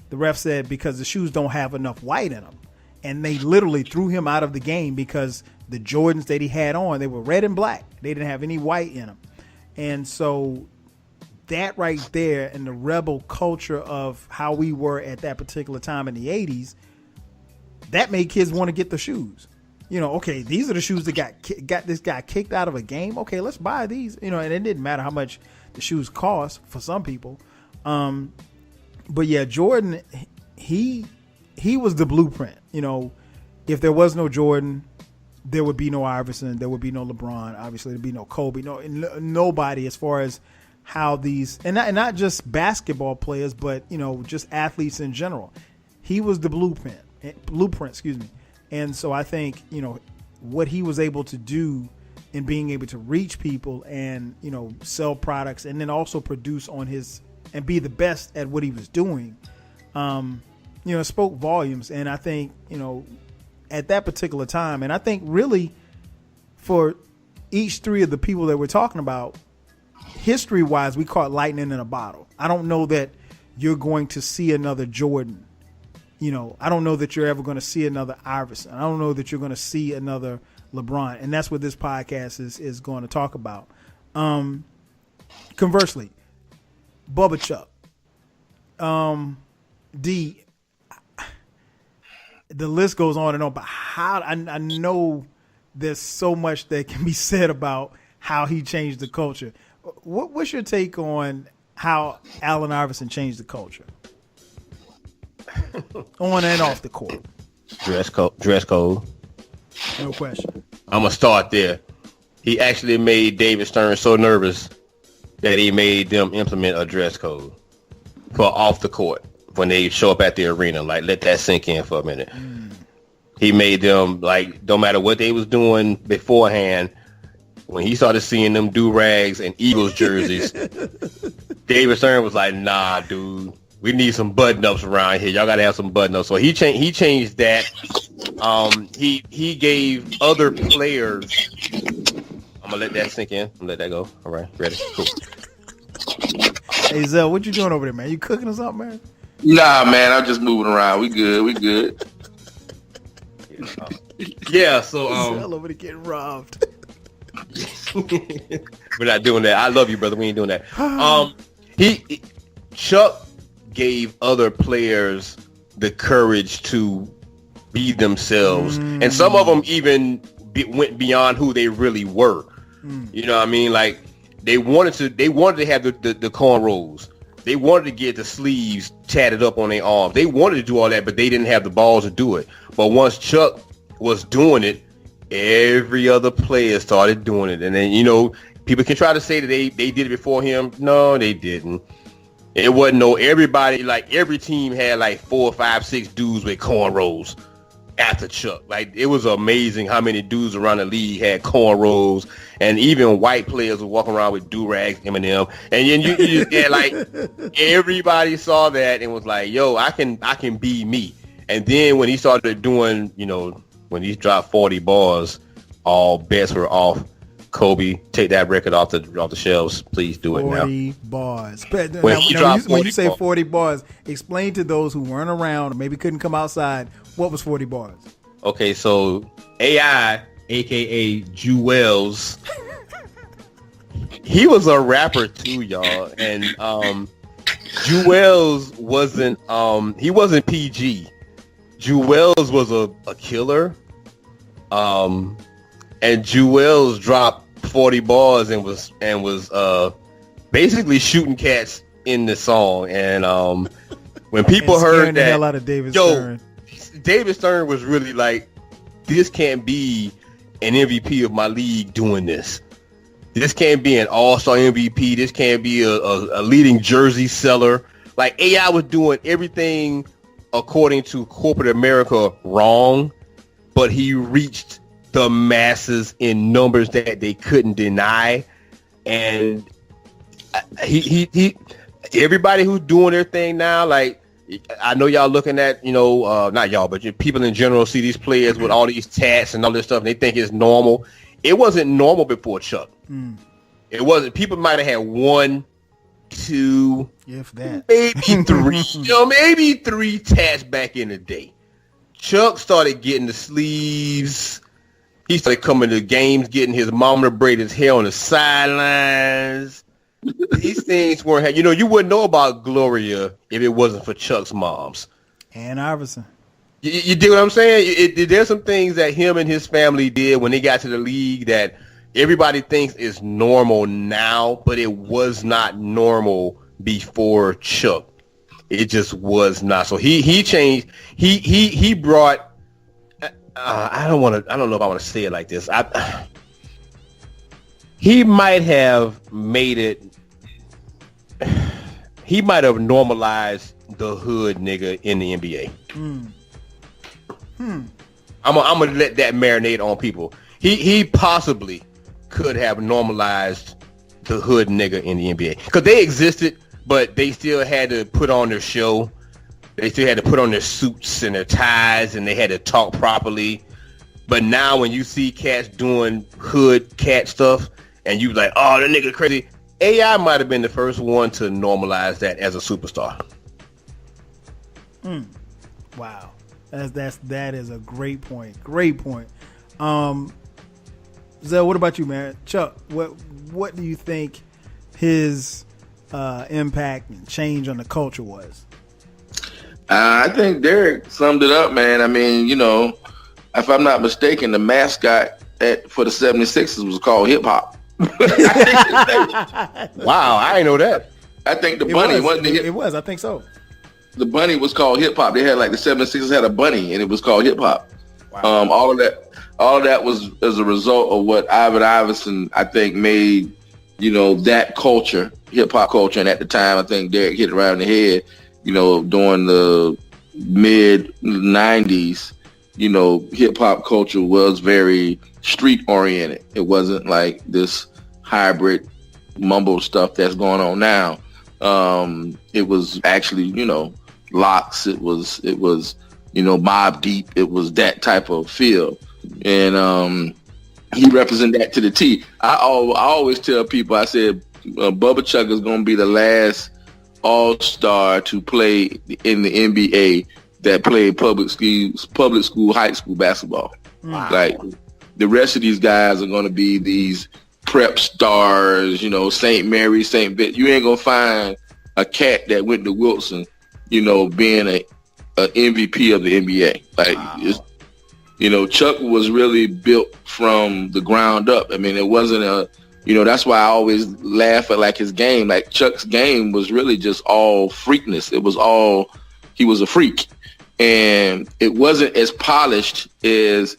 [SPEAKER 1] the ref said, because the shoes don't have enough white in them. And they literally threw him out of the game because the Jordans that he had on, they were red and black. They didn't have any white in them. And so that right there, and the rebel culture of how we were at that particular time in the 80s, that made kids want to get the shoes. Okay, these are the shoes that got this guy kicked out of a game. Okay, let's buy these. And it didn't matter how much the shoes cost for some people. But yeah, Jordan, he was the blueprint. If there was no Jordan, there would be no Iverson, there would be no LeBron. Obviously, there'd be no Kobe, nobody as far as how these, and not just basketball players, but just athletes in general. He was the blueprint. And so I think, what he was able to do in being able to reach people and, sell products and then also produce on his and be the best at what he was doing, spoke volumes. And I think, at that particular time, and I think really for each three of the people that we're talking about, history wise, we caught lightning in a bottle. I don't know that you're going to see another Jordan. I don't know that you're ever going to see another Iverson. I don't know that you're going to see another LeBron. And that's what this podcast is going to talk about. Conversely, Bubba Chuck. D, the list goes on and on, but how I know there's so much that can be said about how he changed the culture. What's your take on how Allen Iverson changed the culture on and off the court?
[SPEAKER 2] Dress code.
[SPEAKER 1] No question.
[SPEAKER 2] I'm gonna start there. He actually made David Stern so nervous that he made them implement a dress code for off the court when they show up at the arena. Like, let that sink in for a minute. He made them, like, no matter what they was doing beforehand, when he started seeing them do-rags and Eagles jerseys, David Stern was like, nah, dude, we need some button-ups around here. Y'all got to have some button-ups. So he changed that. He gave other players... I'm going to let that sink in. I'm going to let that go. All right, ready? Cool.
[SPEAKER 1] Hey, Zell, what you doing over there, man? You cooking or something, man?
[SPEAKER 4] Nah, man, I'm just moving around. We good.
[SPEAKER 2] Yeah, so...
[SPEAKER 1] Zell over there getting robbed.
[SPEAKER 2] We're not doing that. I love you, brother. We ain't doing that. Chuck gave other players the courage to be themselves, and some of them even went beyond who they really were. You know what I mean? Like they wanted to have the cornrows. They wanted to get the sleeves tatted up on their arms. They wanted to do all that, but they didn't have the balls to do it. But once Chuck was doing it, every other player started doing it. And then, you know, people can try to say that they did it before him. No, they didn't. It wasn't everybody, like every team had like 4, 5, 6 dudes with cornrows after Chuck. Like it was amazing how many dudes around the league had cornrows, and even white players were walking around with do-rags, Eminem. And then you just get like everybody saw that and was like, yo, I can be me. And then when he started doing, you know, when he dropped 40 bars, all bets were off. Kobe, take that record off the shelves. Please do it now.
[SPEAKER 1] 40 bars.
[SPEAKER 2] When
[SPEAKER 1] you say 40 bars, explain to those who weren't around or maybe couldn't come outside, what was 40 bars?
[SPEAKER 2] Okay, so AI, a.k.a. Jewels, he was a rapper too, y'all. And Jewels he wasn't PG. Jewels was a killer. And Jewels dropped 40 bars and was basically shooting cats in the song. And when people heard
[SPEAKER 1] the
[SPEAKER 2] that,
[SPEAKER 1] hell out of David Stern.
[SPEAKER 2] David Stern was really like, this can't be an MVP of my league doing this. This can't be an all-star MVP. This can't be a leading jersey seller. Like AI was doing everything according to corporate America wrong, but he reached the masses in numbers that they couldn't deny. And he everybody who's doing their thing now, like I know y'all looking at, you know, not y'all, but people in general see these players with all these tats and all this stuff, and they think it's normal. It wasn't normal before Chuck. It wasn't. People might have had 1, 2,
[SPEAKER 1] if that,
[SPEAKER 2] maybe 3, you know, maybe 3 tats back in the day. Chuck started getting the sleeves. He started coming to games, getting his mama to braid his hair on the sidelines. These things weren't, you know, you wouldn't know about Gloria if it wasn't for Chuck's moms.
[SPEAKER 1] And Iverson.
[SPEAKER 2] You dig what I'm saying? There's some things that him and his family did when they got to the league that everybody thinks is normal now, but it was not normal before Chuck. It just was not. So he changed. He brought. I don't know if I want to say it like this. He might have made it. He might have normalized the hood nigga in the NBA. I'm gonna let that marinate on people. He possibly could have normalized the hood nigga in the NBA because they existed, but they still had to put on their show. They still had to put on their suits and their ties, and they had to talk properly. But now when you see cats doing hood cat stuff, and you like, oh, that nigga crazy, AI might have been the first one to normalize that as a superstar.
[SPEAKER 1] Wow, that is a great point. Great point. Zell, what about you, man? Chuck, what do you think his impact and change on the culture was?
[SPEAKER 4] I think Derek summed it up, man. I mean, if I'm not mistaken, the mascot for the 76ers was called Hip Hop.
[SPEAKER 2] Wow, I didn't know that.
[SPEAKER 4] I think the bunny wasn't it?
[SPEAKER 1] It was, I think so.
[SPEAKER 4] The bunny was called Hip Hop. They had the 76ers had a bunny, and it was called Hip Hop. Wow. All of that was as a result of what Allen Iverson, I think, made that culture, hip hop culture. And at the time, I think Derek hit it around the head. During the mid 90s, hip hop culture was very street oriented. It wasn't like this hybrid mumble stuff that's going on now. It was actually, Locks. It was Mobb Deep. It was that type of feel. And he represented that to the T. I always tell people, I said, Bubba Chuck is going to be the last all-star to play in the NBA that played public school, high school basketball. Wow. Like, the rest of these guys are going to be these prep stars, St. Mary, St. Vincent. You ain't going to find a cat that went to Wilson, being a MVP of the NBA. Like, wow. Chuck was really built from the ground up. I mean, it wasn't that's why I always laugh at his game. Like, Chuck's game was really just all freakness. It was all, he was a freak. And it wasn't as polished as,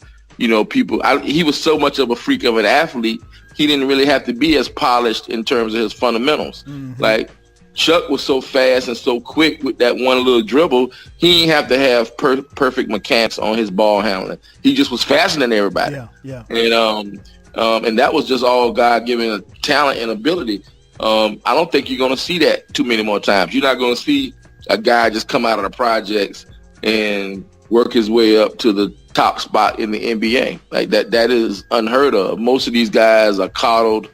[SPEAKER 4] people. He was so much of a freak of an athlete, he didn't really have to be as polished in terms of his fundamentals. Mm-hmm. Like, Chuck was so fast and so quick with that one little dribble, he didn't have to have perfect mechanics on his ball handling. He just was faster than everybody.
[SPEAKER 1] Yeah.
[SPEAKER 4] And that was just all God-given talent and ability. I don't think you're going to see that too many more times. You're not going to see a guy just come out of the projects and work his way up to the top spot in the NBA. Like, that is unheard of. Most of these guys are coddled,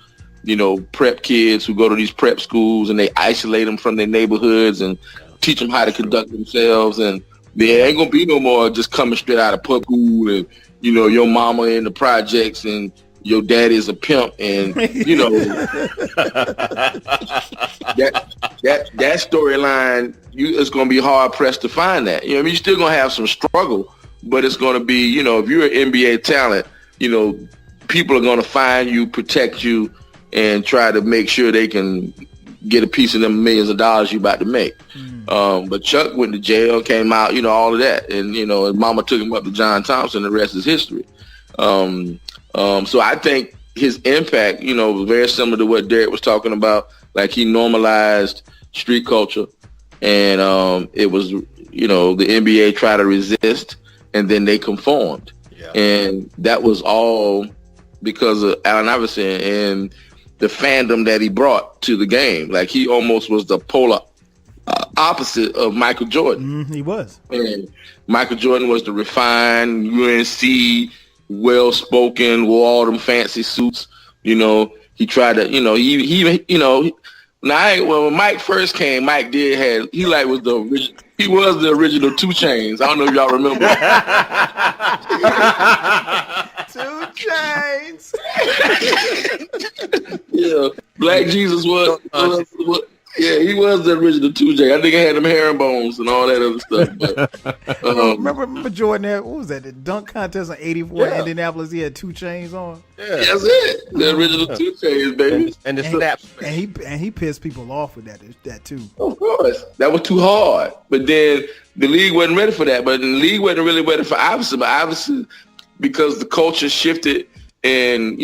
[SPEAKER 4] prep kids who go to these prep schools, and they isolate them from their neighborhoods and teach them how to conduct themselves. And there ain't going to be no more just coming straight out of pub school and, your mama in the projects and your daddy's a pimp, and that storyline, it's going to be hard pressed to find that. You're still going to have some struggle, but it's going to be, if you're an NBA talent, people are going to find you, protect you, and try to make sure they can get a piece of them millions of dollars you're about to make. But Chuck went to jail, came out, all of that, and his mama took him up to John Thompson. The rest is history. So I think his impact, was very similar to what Derek was talking about. Like, he normalized street culture, and it was, the NBA tried to resist, and then they conformed. Yeah. And that was all because of Allen Iverson and the fandom that he brought to the game. Like, he almost was the polar opposite of Michael Jordan.
[SPEAKER 1] He was.
[SPEAKER 4] And Michael Jordan was the refined UNC, well-spoken, wore all them fancy suits. He tried to, when Mike first came, Mike was the original 2 Chainz. I don't know if y'all remember.
[SPEAKER 1] 2 Chainz.
[SPEAKER 4] Yeah, Black Jesus was he was the original 2 Chainz. I think I had them herringbones and all that other stuff. But,
[SPEAKER 1] remember Jordan had, what was that, the dunk contest in '84 in Indianapolis? He had 2 Chainz on.
[SPEAKER 4] Yeah, that's it. The original 2 Chainz, baby.
[SPEAKER 2] And the snaps.
[SPEAKER 1] And he pissed people off with that too.
[SPEAKER 4] Of course, that was too hard. But then the league wasn't ready for that. But the league wasn't really ready for Iverson. But Iverson, because the culture shifted, and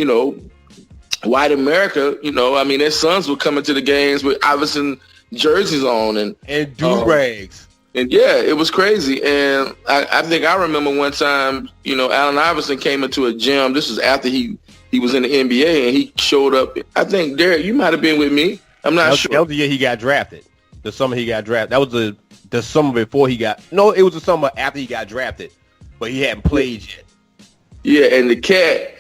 [SPEAKER 4] white America, their sons were coming to the games with Iverson jerseys on and
[SPEAKER 2] do-rags.
[SPEAKER 4] And yeah, it was crazy. And I think I remember one time, Allen Iverson came into a gym. This was after he was in the NBA, and he showed up. I think, Derek, you might have been with me. I'm not sure.
[SPEAKER 2] That was the year he got drafted. The summer he got drafted. That was the summer before he got. No, it was the summer after he got drafted, but he hadn't played yet.
[SPEAKER 4] Yeah, and the cat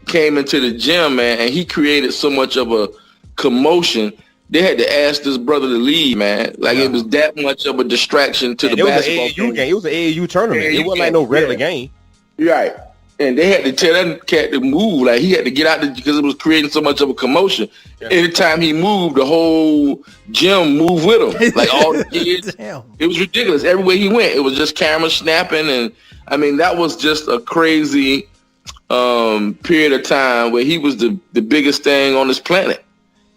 [SPEAKER 4] came into the gym, man, and he created so much of a commotion. They had to ask this brother to leave, man. Like, it was that much of a distraction to the basketball
[SPEAKER 2] game. It was an AAU tournament. It wasn't like no regular game.
[SPEAKER 4] Right. and they had to tell that cat to move. Like he had to get out because it was creating so much of a commotion. Yeah. Anytime he moved, the whole gym moved with him. Like all the kids. It was ridiculous. Everywhere he went, it was just cameras snapping. And I mean, that was just a crazy period of time where he was the biggest thing on this planet.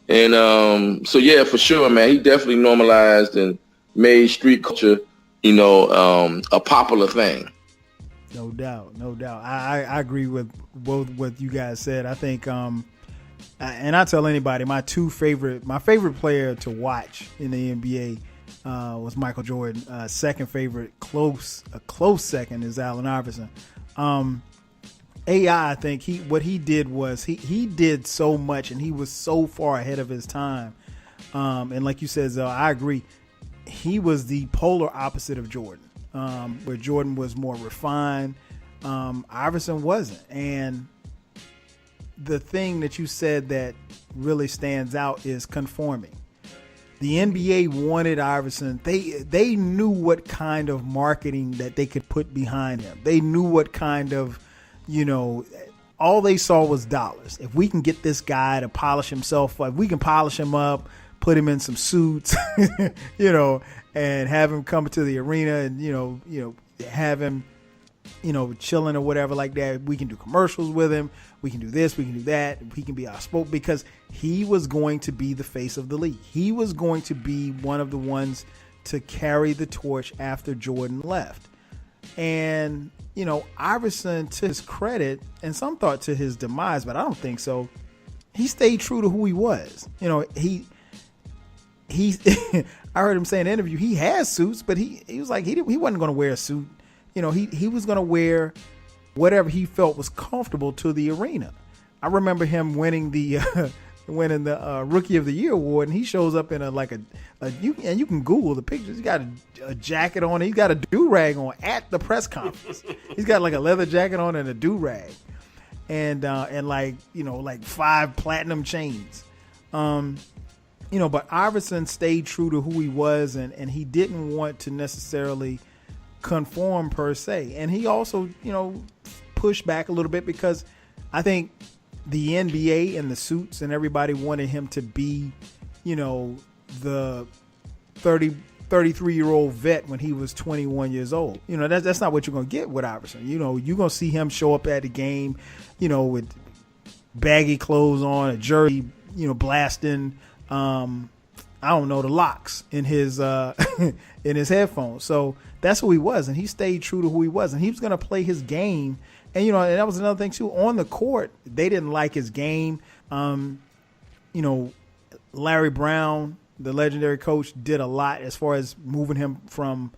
[SPEAKER 4] And so, yeah, for sure, man, he definitely normalized and made street culture, a popular thing.
[SPEAKER 1] No doubt. I agree with both what you guys said. I think, and I tell anybody, my favorite player to watch in the NBA was Michael Jordan. Second favorite, a close second, is Allen Iverson. AI, I think what he did was he did so much, and he was so far ahead of his time. And like you said, Zell, I agree. He was the polar opposite of Jordan. Where Jordan was more refined, Iverson wasn't. And the thing that you said that really stands out is conforming. The NBA wanted Iverson. They knew what kind of marketing that they could put behind him. They knew what kind of, all they saw was dollars. If we can get this guy to polish himself up, we can polish him up, put him in some suits, and have him come to the arena and, have him, chilling or whatever like that. We can do commercials with him. We can do this. We can do that. He can be our spoke, because he was going to be the face of the league. He was going to be one of the ones to carry the torch after Jordan left. And, Iverson, to his credit, and some thought to his demise, but I don't think so, he stayed true to who he was. He I heard him say in an interview, he has suits, but he was like, he wasn't going to wear a suit. He was going to wear whatever he felt was comfortable to the arena. I remember him winning the Rookie of the Year award, and he shows up in you can Google the pictures. He's got a jacket on. He's got a do-rag on at the press conference. He's got like a leather jacket on and a do-rag, and 5 platinum chains. But Iverson stayed true to who he was, and he didn't want to necessarily conform per se. And he also, pushed back a little bit, because I think the NBA and the suits and everybody wanted him to be, the 33-year-old vet when he was 21 years old. That's not what you're going to get with Iverson. You're going to see him show up at the game, with baggy clothes on, a jersey, blasting, the locks in his in his headphones. So that's who he was, and he stayed true to who he was, and he was going to play his game. And and that was another thing too. On the court, they didn't like his game. Larry Brown, the legendary coach, did a lot as far as moving him from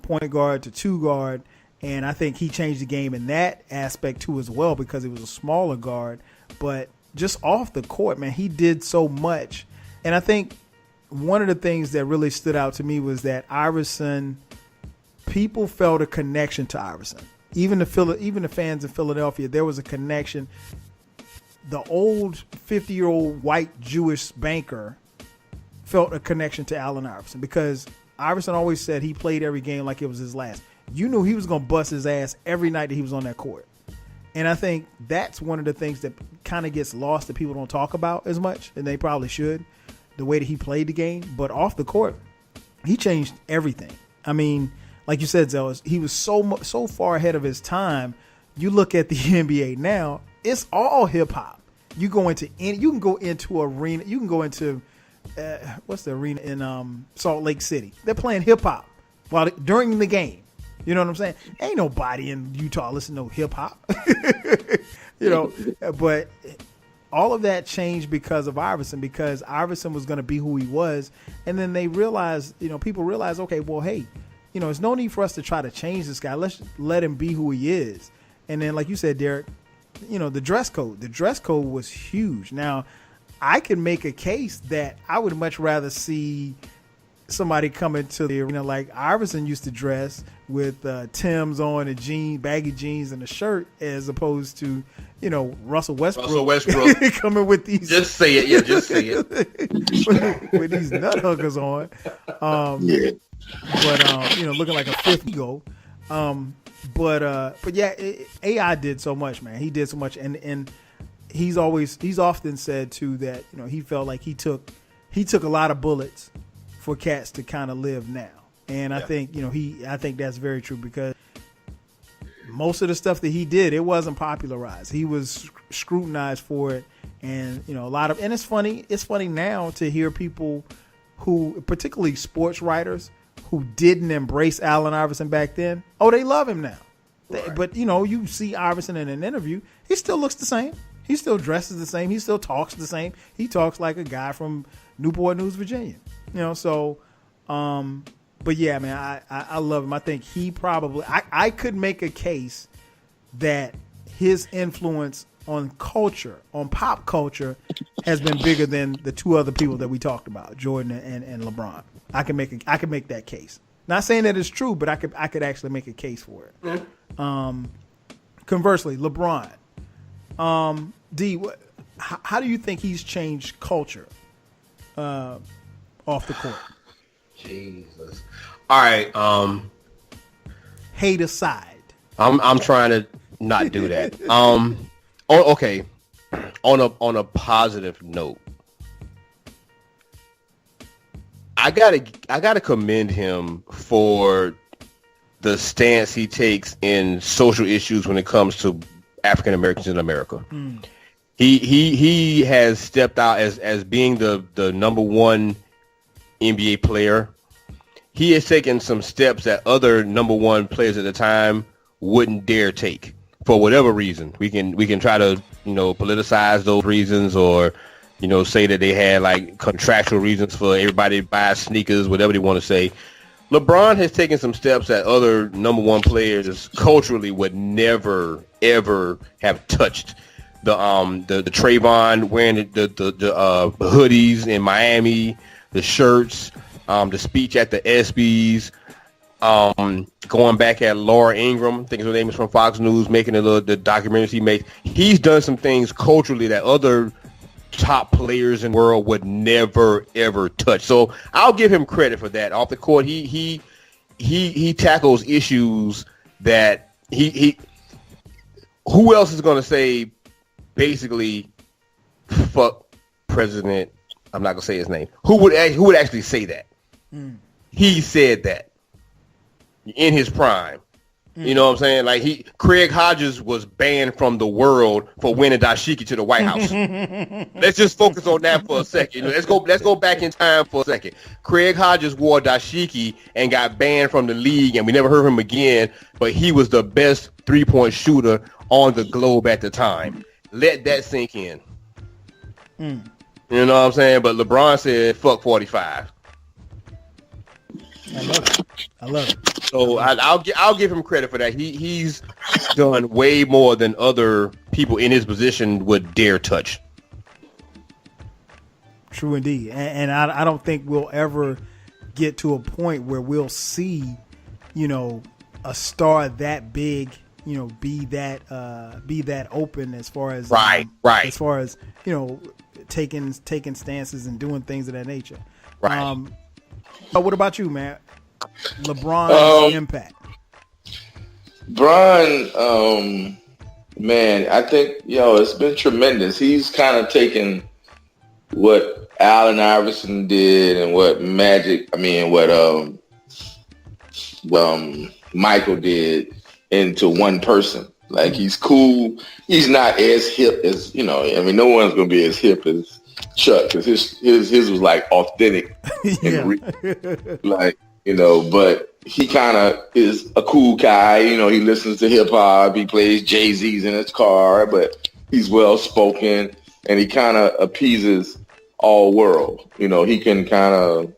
[SPEAKER 1] point guard to 2 guard, and I think he changed the game in that aspect too as well, because he was a smaller guard. But just off the court, man, he did so much. And I think one of the things that really stood out to me was that Iverson, people felt a connection to Iverson. Even the fans in Philadelphia, there was a connection. The old 50-year-old white Jewish banker felt a connection to Allen Iverson, because Iverson always said he played every game like it was his last. You knew he was going to bust his ass every night that he was on that court. And I think that's one of the things that kind of gets lost, that people don't talk about as much, and they probably should, the way that he played the game. But off the court, he changed everything. I mean, like you said, Zell, he was so far ahead of his time. You look at the NBA now, it's all hip hop. You can go into arena. You can go into what's the arena in Salt Lake City? They're playing hip hop during the game. You know what I'm saying? Ain't nobody in Utah listen to hip hop. But all of that changed because of Iverson, because Iverson was going to be who he was. And then they realized, people realized, okay, well, hey, there's no need for us to try to change this guy. Let's let him be who he is. And then, like you said, Derek, the dress code. The dress code was huge. Now, I can make a case that I would much rather see somebody coming to the arena like Iverson used to dress, with Timbs on and baggy jeans and a shirt, as opposed to, Russell Westbrook coming with these.
[SPEAKER 2] Just say it. Yeah, just say it.
[SPEAKER 1] with these nut huggers on. Yeah. But, looking like a fifth ego. But yeah, AI did so much, man. He did so much, and he's often said too that he felt like he took a lot of bullets for cats to kind of live now, and I think I think that's very true because most of the stuff that he did, it wasn't popularized. He was scrutinized for it, and a lot of, and it's funny now to hear people who, particularly sports writers, who didn't embrace Allen Iverson back then. Oh, they love him now. Right. But you see Iverson in an interview, he still looks the same. He still dresses the same. He still talks the same. He talks like a guy from Newport News, Virginia. So, but yeah, man, I love him. I think he probably, I could make a case that his influence on culture, on pop culture, has been bigger than the two other people that we talked about, Jordan and LeBron. I can make that case. Not saying that it's true, but I could actually make a case for it. Conversely, LeBron, D, how do you think he's changed culture off the court?
[SPEAKER 2] Jesus. All right.
[SPEAKER 1] Hate aside.
[SPEAKER 2] I'm trying to not do that. Okay. On a positive note, I gotta commend him for the stance he takes in social issues when it comes to African Americans in America. He has stepped out as being the number one NBA player. He has taken some steps that other number one players at the time wouldn't dare take for whatever reason. We can try to politicize those reasons or say that they had like contractual reasons for everybody to buy sneakers, whatever they want to say. LeBron has taken some steps that other number one players culturally would never ever have touched. The Trayvon wearing the hoodies in Miami, the shirts, the speech at the ESPYs, going back at Laura Ingraham, I think her name is from Fox News, making the documentaries he makes. He's done some things culturally that other top players in the world would never ever touch. So I'll give him credit for that. Off the court, he tackles issues that he who else is going to say basically fuck President, I'm not going to say his name. Who would actually say that? He said that in his prime. You know what I'm saying? Like Craig Hodges was banned from the world for winning dashiki to the White House. Let's just focus on that for a second. Let's go back in time for a second. Craig Hodges wore dashiki and got banned from the league, and we never heard him again. But he was the best 3-point shooter on the globe at the time. Let that sink in. You know what I'm saying? But LeBron said, "Fuck 45."
[SPEAKER 1] I love it.
[SPEAKER 2] So I'll give him credit for that. He's done way more than other people in his position would dare touch.
[SPEAKER 1] True indeed, and I don't think we'll ever get to a point where we'll see, a star that big, be that open as far as
[SPEAKER 2] right.
[SPEAKER 1] as far as taking stances and doing things of that nature.
[SPEAKER 2] Right.
[SPEAKER 1] But what about you, man? LeBron's impact.
[SPEAKER 3] Bron, man, I think it's been tremendous. He's kind of taken what Allen Iverson did and what Michael did into one person. Like, he's cool. He's not as hip as no one's gonna be as hip as Chuck, because his was like authentic, but he kind of is a cool guy. He listens to hip hop. He plays Jay-Z's in his car, but he's well spoken and he kind of appeases all world. He can kind of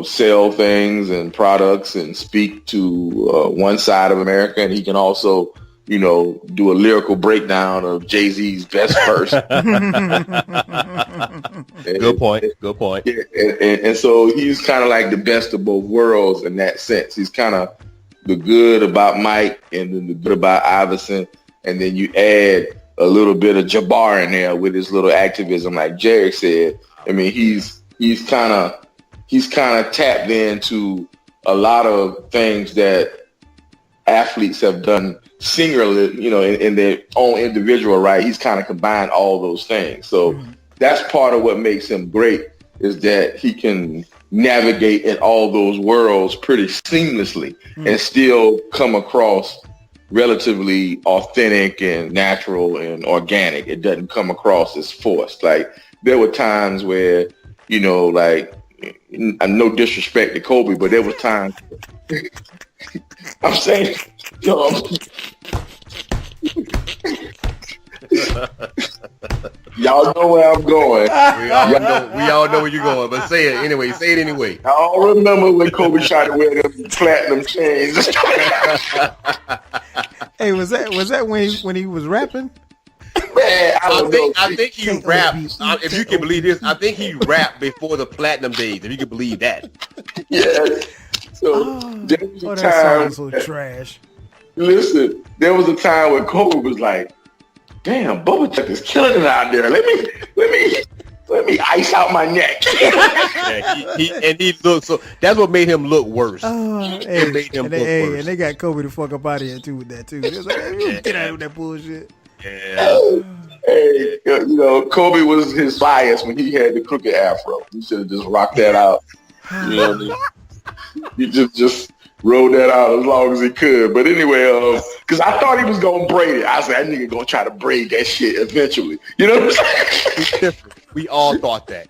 [SPEAKER 3] sell things and products and speak to one side of America, and he can also do a lyrical breakdown of Jay-Z's best verse.
[SPEAKER 2] Good point.
[SPEAKER 3] And so he's kind of like the best of both worlds in that sense. He's kind of the good about Mike and then the good about Iverson. And then you add a little bit of Jabbar in there with his little activism, like Jerry said. I mean, he's kind of tapped into a lot of things that
[SPEAKER 4] athletes have done singularly, in their own individual right. He's kind of combined all those things. So that's part of what makes him great, is that he can navigate in all those worlds pretty seamlessly and still come across relatively authentic and natural and organic. It doesn't come across as forced. Like, there were times where, like, no disrespect to Kobe, but there was times I'm saying, y'all know where I'm going.
[SPEAKER 2] We all know where you're going, but say it anyway. Say it anyway.
[SPEAKER 4] I all remember when Kobe tried to wear them platinum chains.
[SPEAKER 1] Hey, was that when he was rapping?
[SPEAKER 4] Man,
[SPEAKER 2] I think he rapped. If you can believe this, I think he rapped before the platinum days. If you can believe that.
[SPEAKER 4] Yeah. So there was a time.
[SPEAKER 1] So trash.
[SPEAKER 4] Listen, there was a time when Kobe was like, "Damn, Bubba Chuck is killing it out there. Let me ice out my neck."
[SPEAKER 2] Yeah, he looked so. That's what made him look worse.
[SPEAKER 1] It made him look worse. And they got Kobe the fuck up out of here too with that too. It was like, hey, get out of that bullshit.
[SPEAKER 2] Yeah.
[SPEAKER 4] Hey, Kobe was his bias when he had the crooked afro. He should have just rocked that out. You know what I mean? He just rolled that out as long as he could. But anyway, because I thought he was going to braid it. I said, that nigga going to try to braid that shit eventually. You know what I'm saying?
[SPEAKER 2] We all thought that.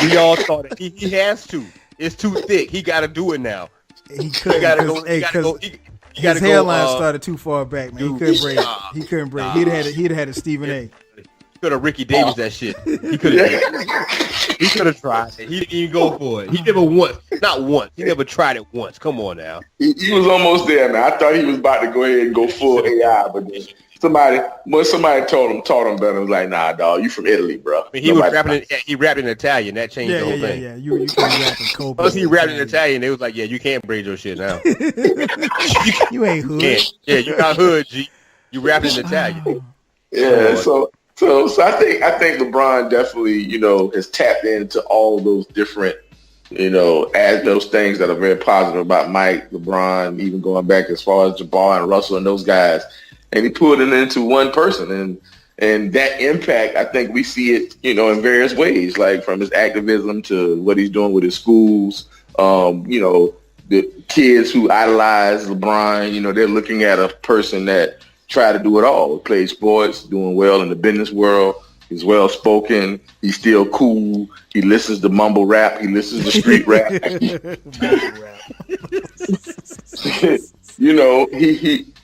[SPEAKER 2] We all thought it. He has to. It's too thick. He got to do it now.
[SPEAKER 1] He couldn't. His hairline started too far back, man. He couldn't braid it. He couldn't braid it. He'd had a Stephen A.
[SPEAKER 2] Could have Ricky Davis that shit. He could have tried it. He didn't even go for it. He never not once. He never tried it once. Come on now.
[SPEAKER 4] He was almost there, man. I thought he was about to go ahead and go full AI, but then somebody taught him better. It was like, nah, dog, you from Italy, bro.
[SPEAKER 2] I mean, he rapped in Italian. That changed the whole thing.
[SPEAKER 1] Yeah. You can rap in Kobe.
[SPEAKER 2] Once he rapped in Italian, they was like, yeah, you can't braid your shit now.
[SPEAKER 1] You ain't hood.
[SPEAKER 2] Yeah, you not hood, G. You rapping in Italian.
[SPEAKER 4] Yeah, so I think LeBron definitely, has tapped into all those different, as those things that are very positive about Mike, LeBron, even going back as far as Jabbar and Russell and those guys, and he put it into one person, and that impact, I think we see it, in various ways, like from his activism to what he's doing with his schools, the kids who idolize LeBron, they're looking at a person that try to do it all. He plays sports, doing well in the business world. He's well spoken. He's still cool. He listens to mumble rap. He listens to street rap.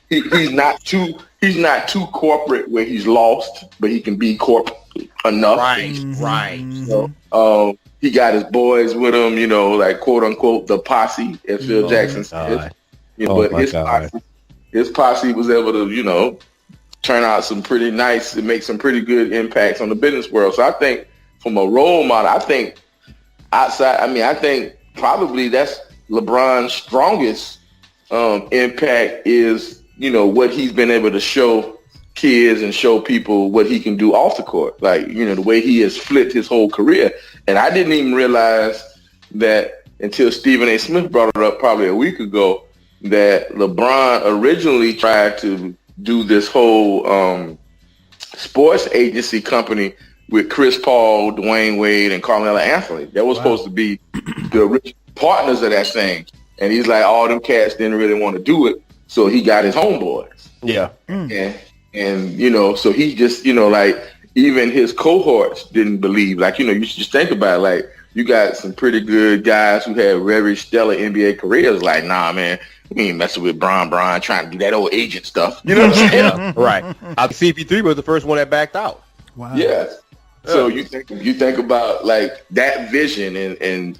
[SPEAKER 4] He's not too corporate where he's lost, but he can be corporate enough.
[SPEAKER 2] Right.
[SPEAKER 4] So, he got his boys with him, like quote unquote the posse, as Phil Jackson said. His posse was able to, turn out some pretty nice and make some pretty good impacts on the business world. So I think from a role model, I think probably that's LeBron's strongest impact is, what he's been able to show kids and show people what he can do off the court. Like, the way he has flipped his whole career. And I didn't even realize that until Stephen A. Smith brought it up probably a week ago, that LeBron originally tried to do this whole sports agency company with Chris Paul, Dwayne Wade, and Carmelo Anthony. That was supposed to be the original partners of that thing. And he's like, all them cats didn't really want to do it, so he got his homeboys.
[SPEAKER 2] Yeah.
[SPEAKER 4] And so he just, like, even his cohorts didn't believe. Like, you just think about it, like, you got some pretty good guys who had very stellar NBA careers. Like, nah, man, we ain't messing with Bron trying to do that old agent stuff. You know what I'm saying?
[SPEAKER 2] Yeah, right. CP3 was the first one that backed out.
[SPEAKER 1] Wow.
[SPEAKER 4] Yeah. So you think about like that vision and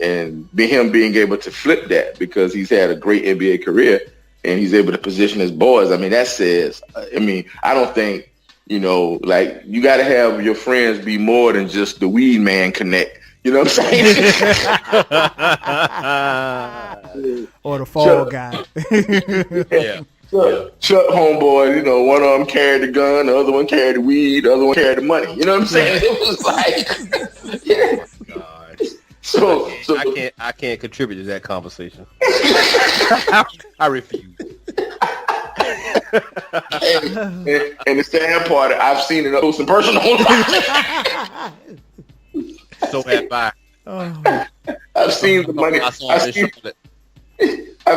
[SPEAKER 4] him being able to flip that because he's had a great NBA career and he's able to position his boys. I mean, that says, I don't think, like you got to have your friends be more than just the weed man connect. You know what I'm saying?
[SPEAKER 1] Or the fall guy.
[SPEAKER 2] Yeah.
[SPEAKER 4] Chuck homeboy, one of them carried the gun, the other one carried the weed, the other one carried the money. You know what I'm saying? It was like, yeah.
[SPEAKER 2] God.
[SPEAKER 4] So
[SPEAKER 2] I can't contribute to that conversation. I refuse.
[SPEAKER 4] And the sad part, I've seen it up close and personal.
[SPEAKER 2] So have I.
[SPEAKER 4] I've seen the money. I've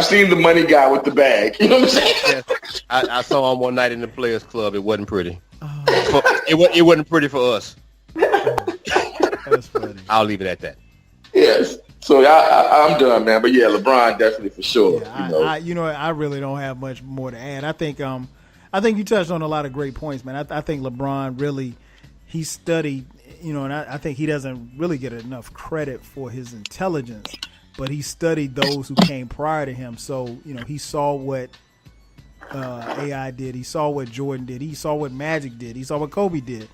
[SPEAKER 4] seen the money guy with the bag. You know what I'm saying?
[SPEAKER 2] Yes. I saw him one night in the Players Club. It wasn't pretty. It wasn't pretty for us.
[SPEAKER 1] That's funny.
[SPEAKER 2] I'll leave it at that.
[SPEAKER 4] Yes. So I'm done, man. But yeah, LeBron definitely for sure.
[SPEAKER 1] Yeah, I really don't have much more to add. I think you touched on a lot of great points, man. I think LeBron really, he studied, and I think he doesn't really get enough credit for his intelligence, but he studied those who came prior to him. So, he saw what AI did. He saw what Jordan did. He saw what Magic did. He saw what Kobe did.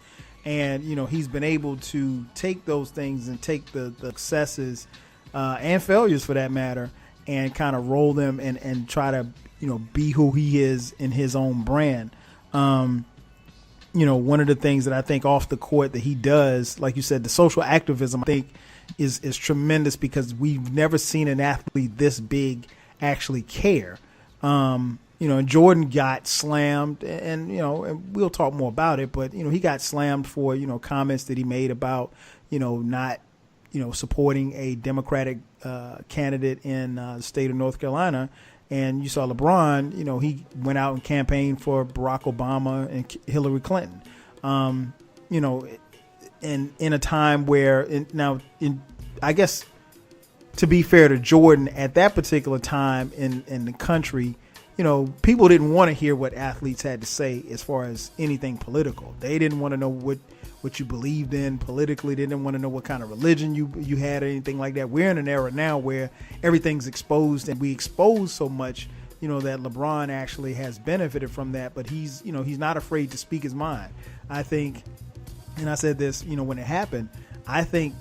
[SPEAKER 1] And, he's been able to take those things and take the successes and failures for that matter and kind of roll them and try to, be who he is in his own brand. One of the things that I think off the court that he does, like you said, the social activism, I think is tremendous because we've never seen an athlete this big actually care. And Jordan got slammed and we'll talk more about it, but, he got slammed for, comments that he made about, not, supporting a Democratic candidate in the state of North Carolina. And you saw LeBron, he went out and campaigned for Barack Obama and Hillary Clinton. And in a time where I guess to be fair to Jordan at that particular time in the country, people didn't want to hear what athletes had to say as far as anything political. They didn't want to know what you believed in politically. They didn't want to know what kind of religion you had or anything like that. We're in an era now where everything's exposed and we expose so much, that LeBron actually has benefited from that, but he's not afraid to speak his mind. I think, and I said this, when it happened, I think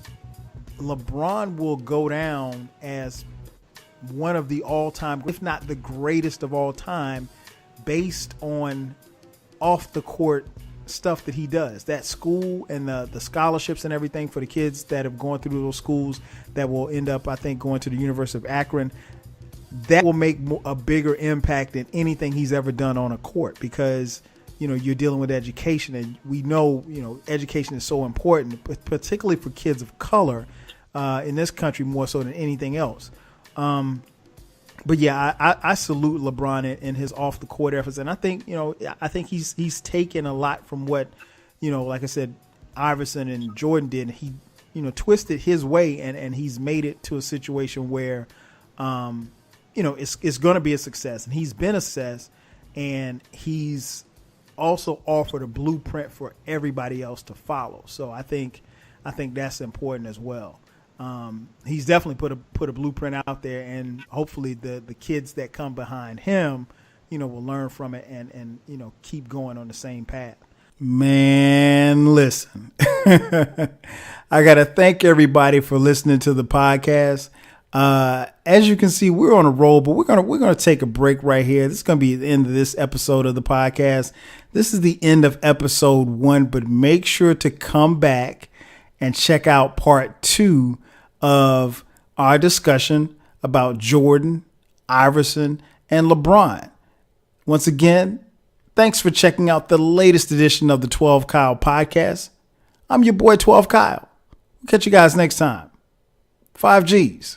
[SPEAKER 1] LeBron will go down as one of the all-time, if not the greatest of all time, based on off the court stuff that he does. That school and the scholarships and everything for the kids that have gone through those schools that will end up, I think, going to the University of Akron, that will make a bigger impact than anything he's ever done on a court because, you're dealing with education and we know, education is so important, particularly for kids of color in this country more so than anything else. But yeah, I salute LeBron in his off the court efforts, and I think he's taken a lot from what like I said, Iverson and Jordan did. He twisted his way, and he's made it to a situation where it's going to be a success, and he's been a success, and he's also offered a blueprint for everybody else to follow. So I think that's important as well. He's definitely put a blueprint out there, and hopefully the kids that come behind him, will learn from it and keep going on the same path. Man, listen, I got to thank everybody for listening to the podcast. As you can see, we're on a roll, but we're going to take a break right here. This is going to be the end of this episode of the podcast. This is the end of episode 1, but make sure to come back and check out part 2 of our discussion about Jordan, Iverson, and LeBron. Once again, thanks for checking out the latest edition of the 12 Kyle podcast. I'm your boy 12 Kyle. We'll catch you guys next time. 5 G's.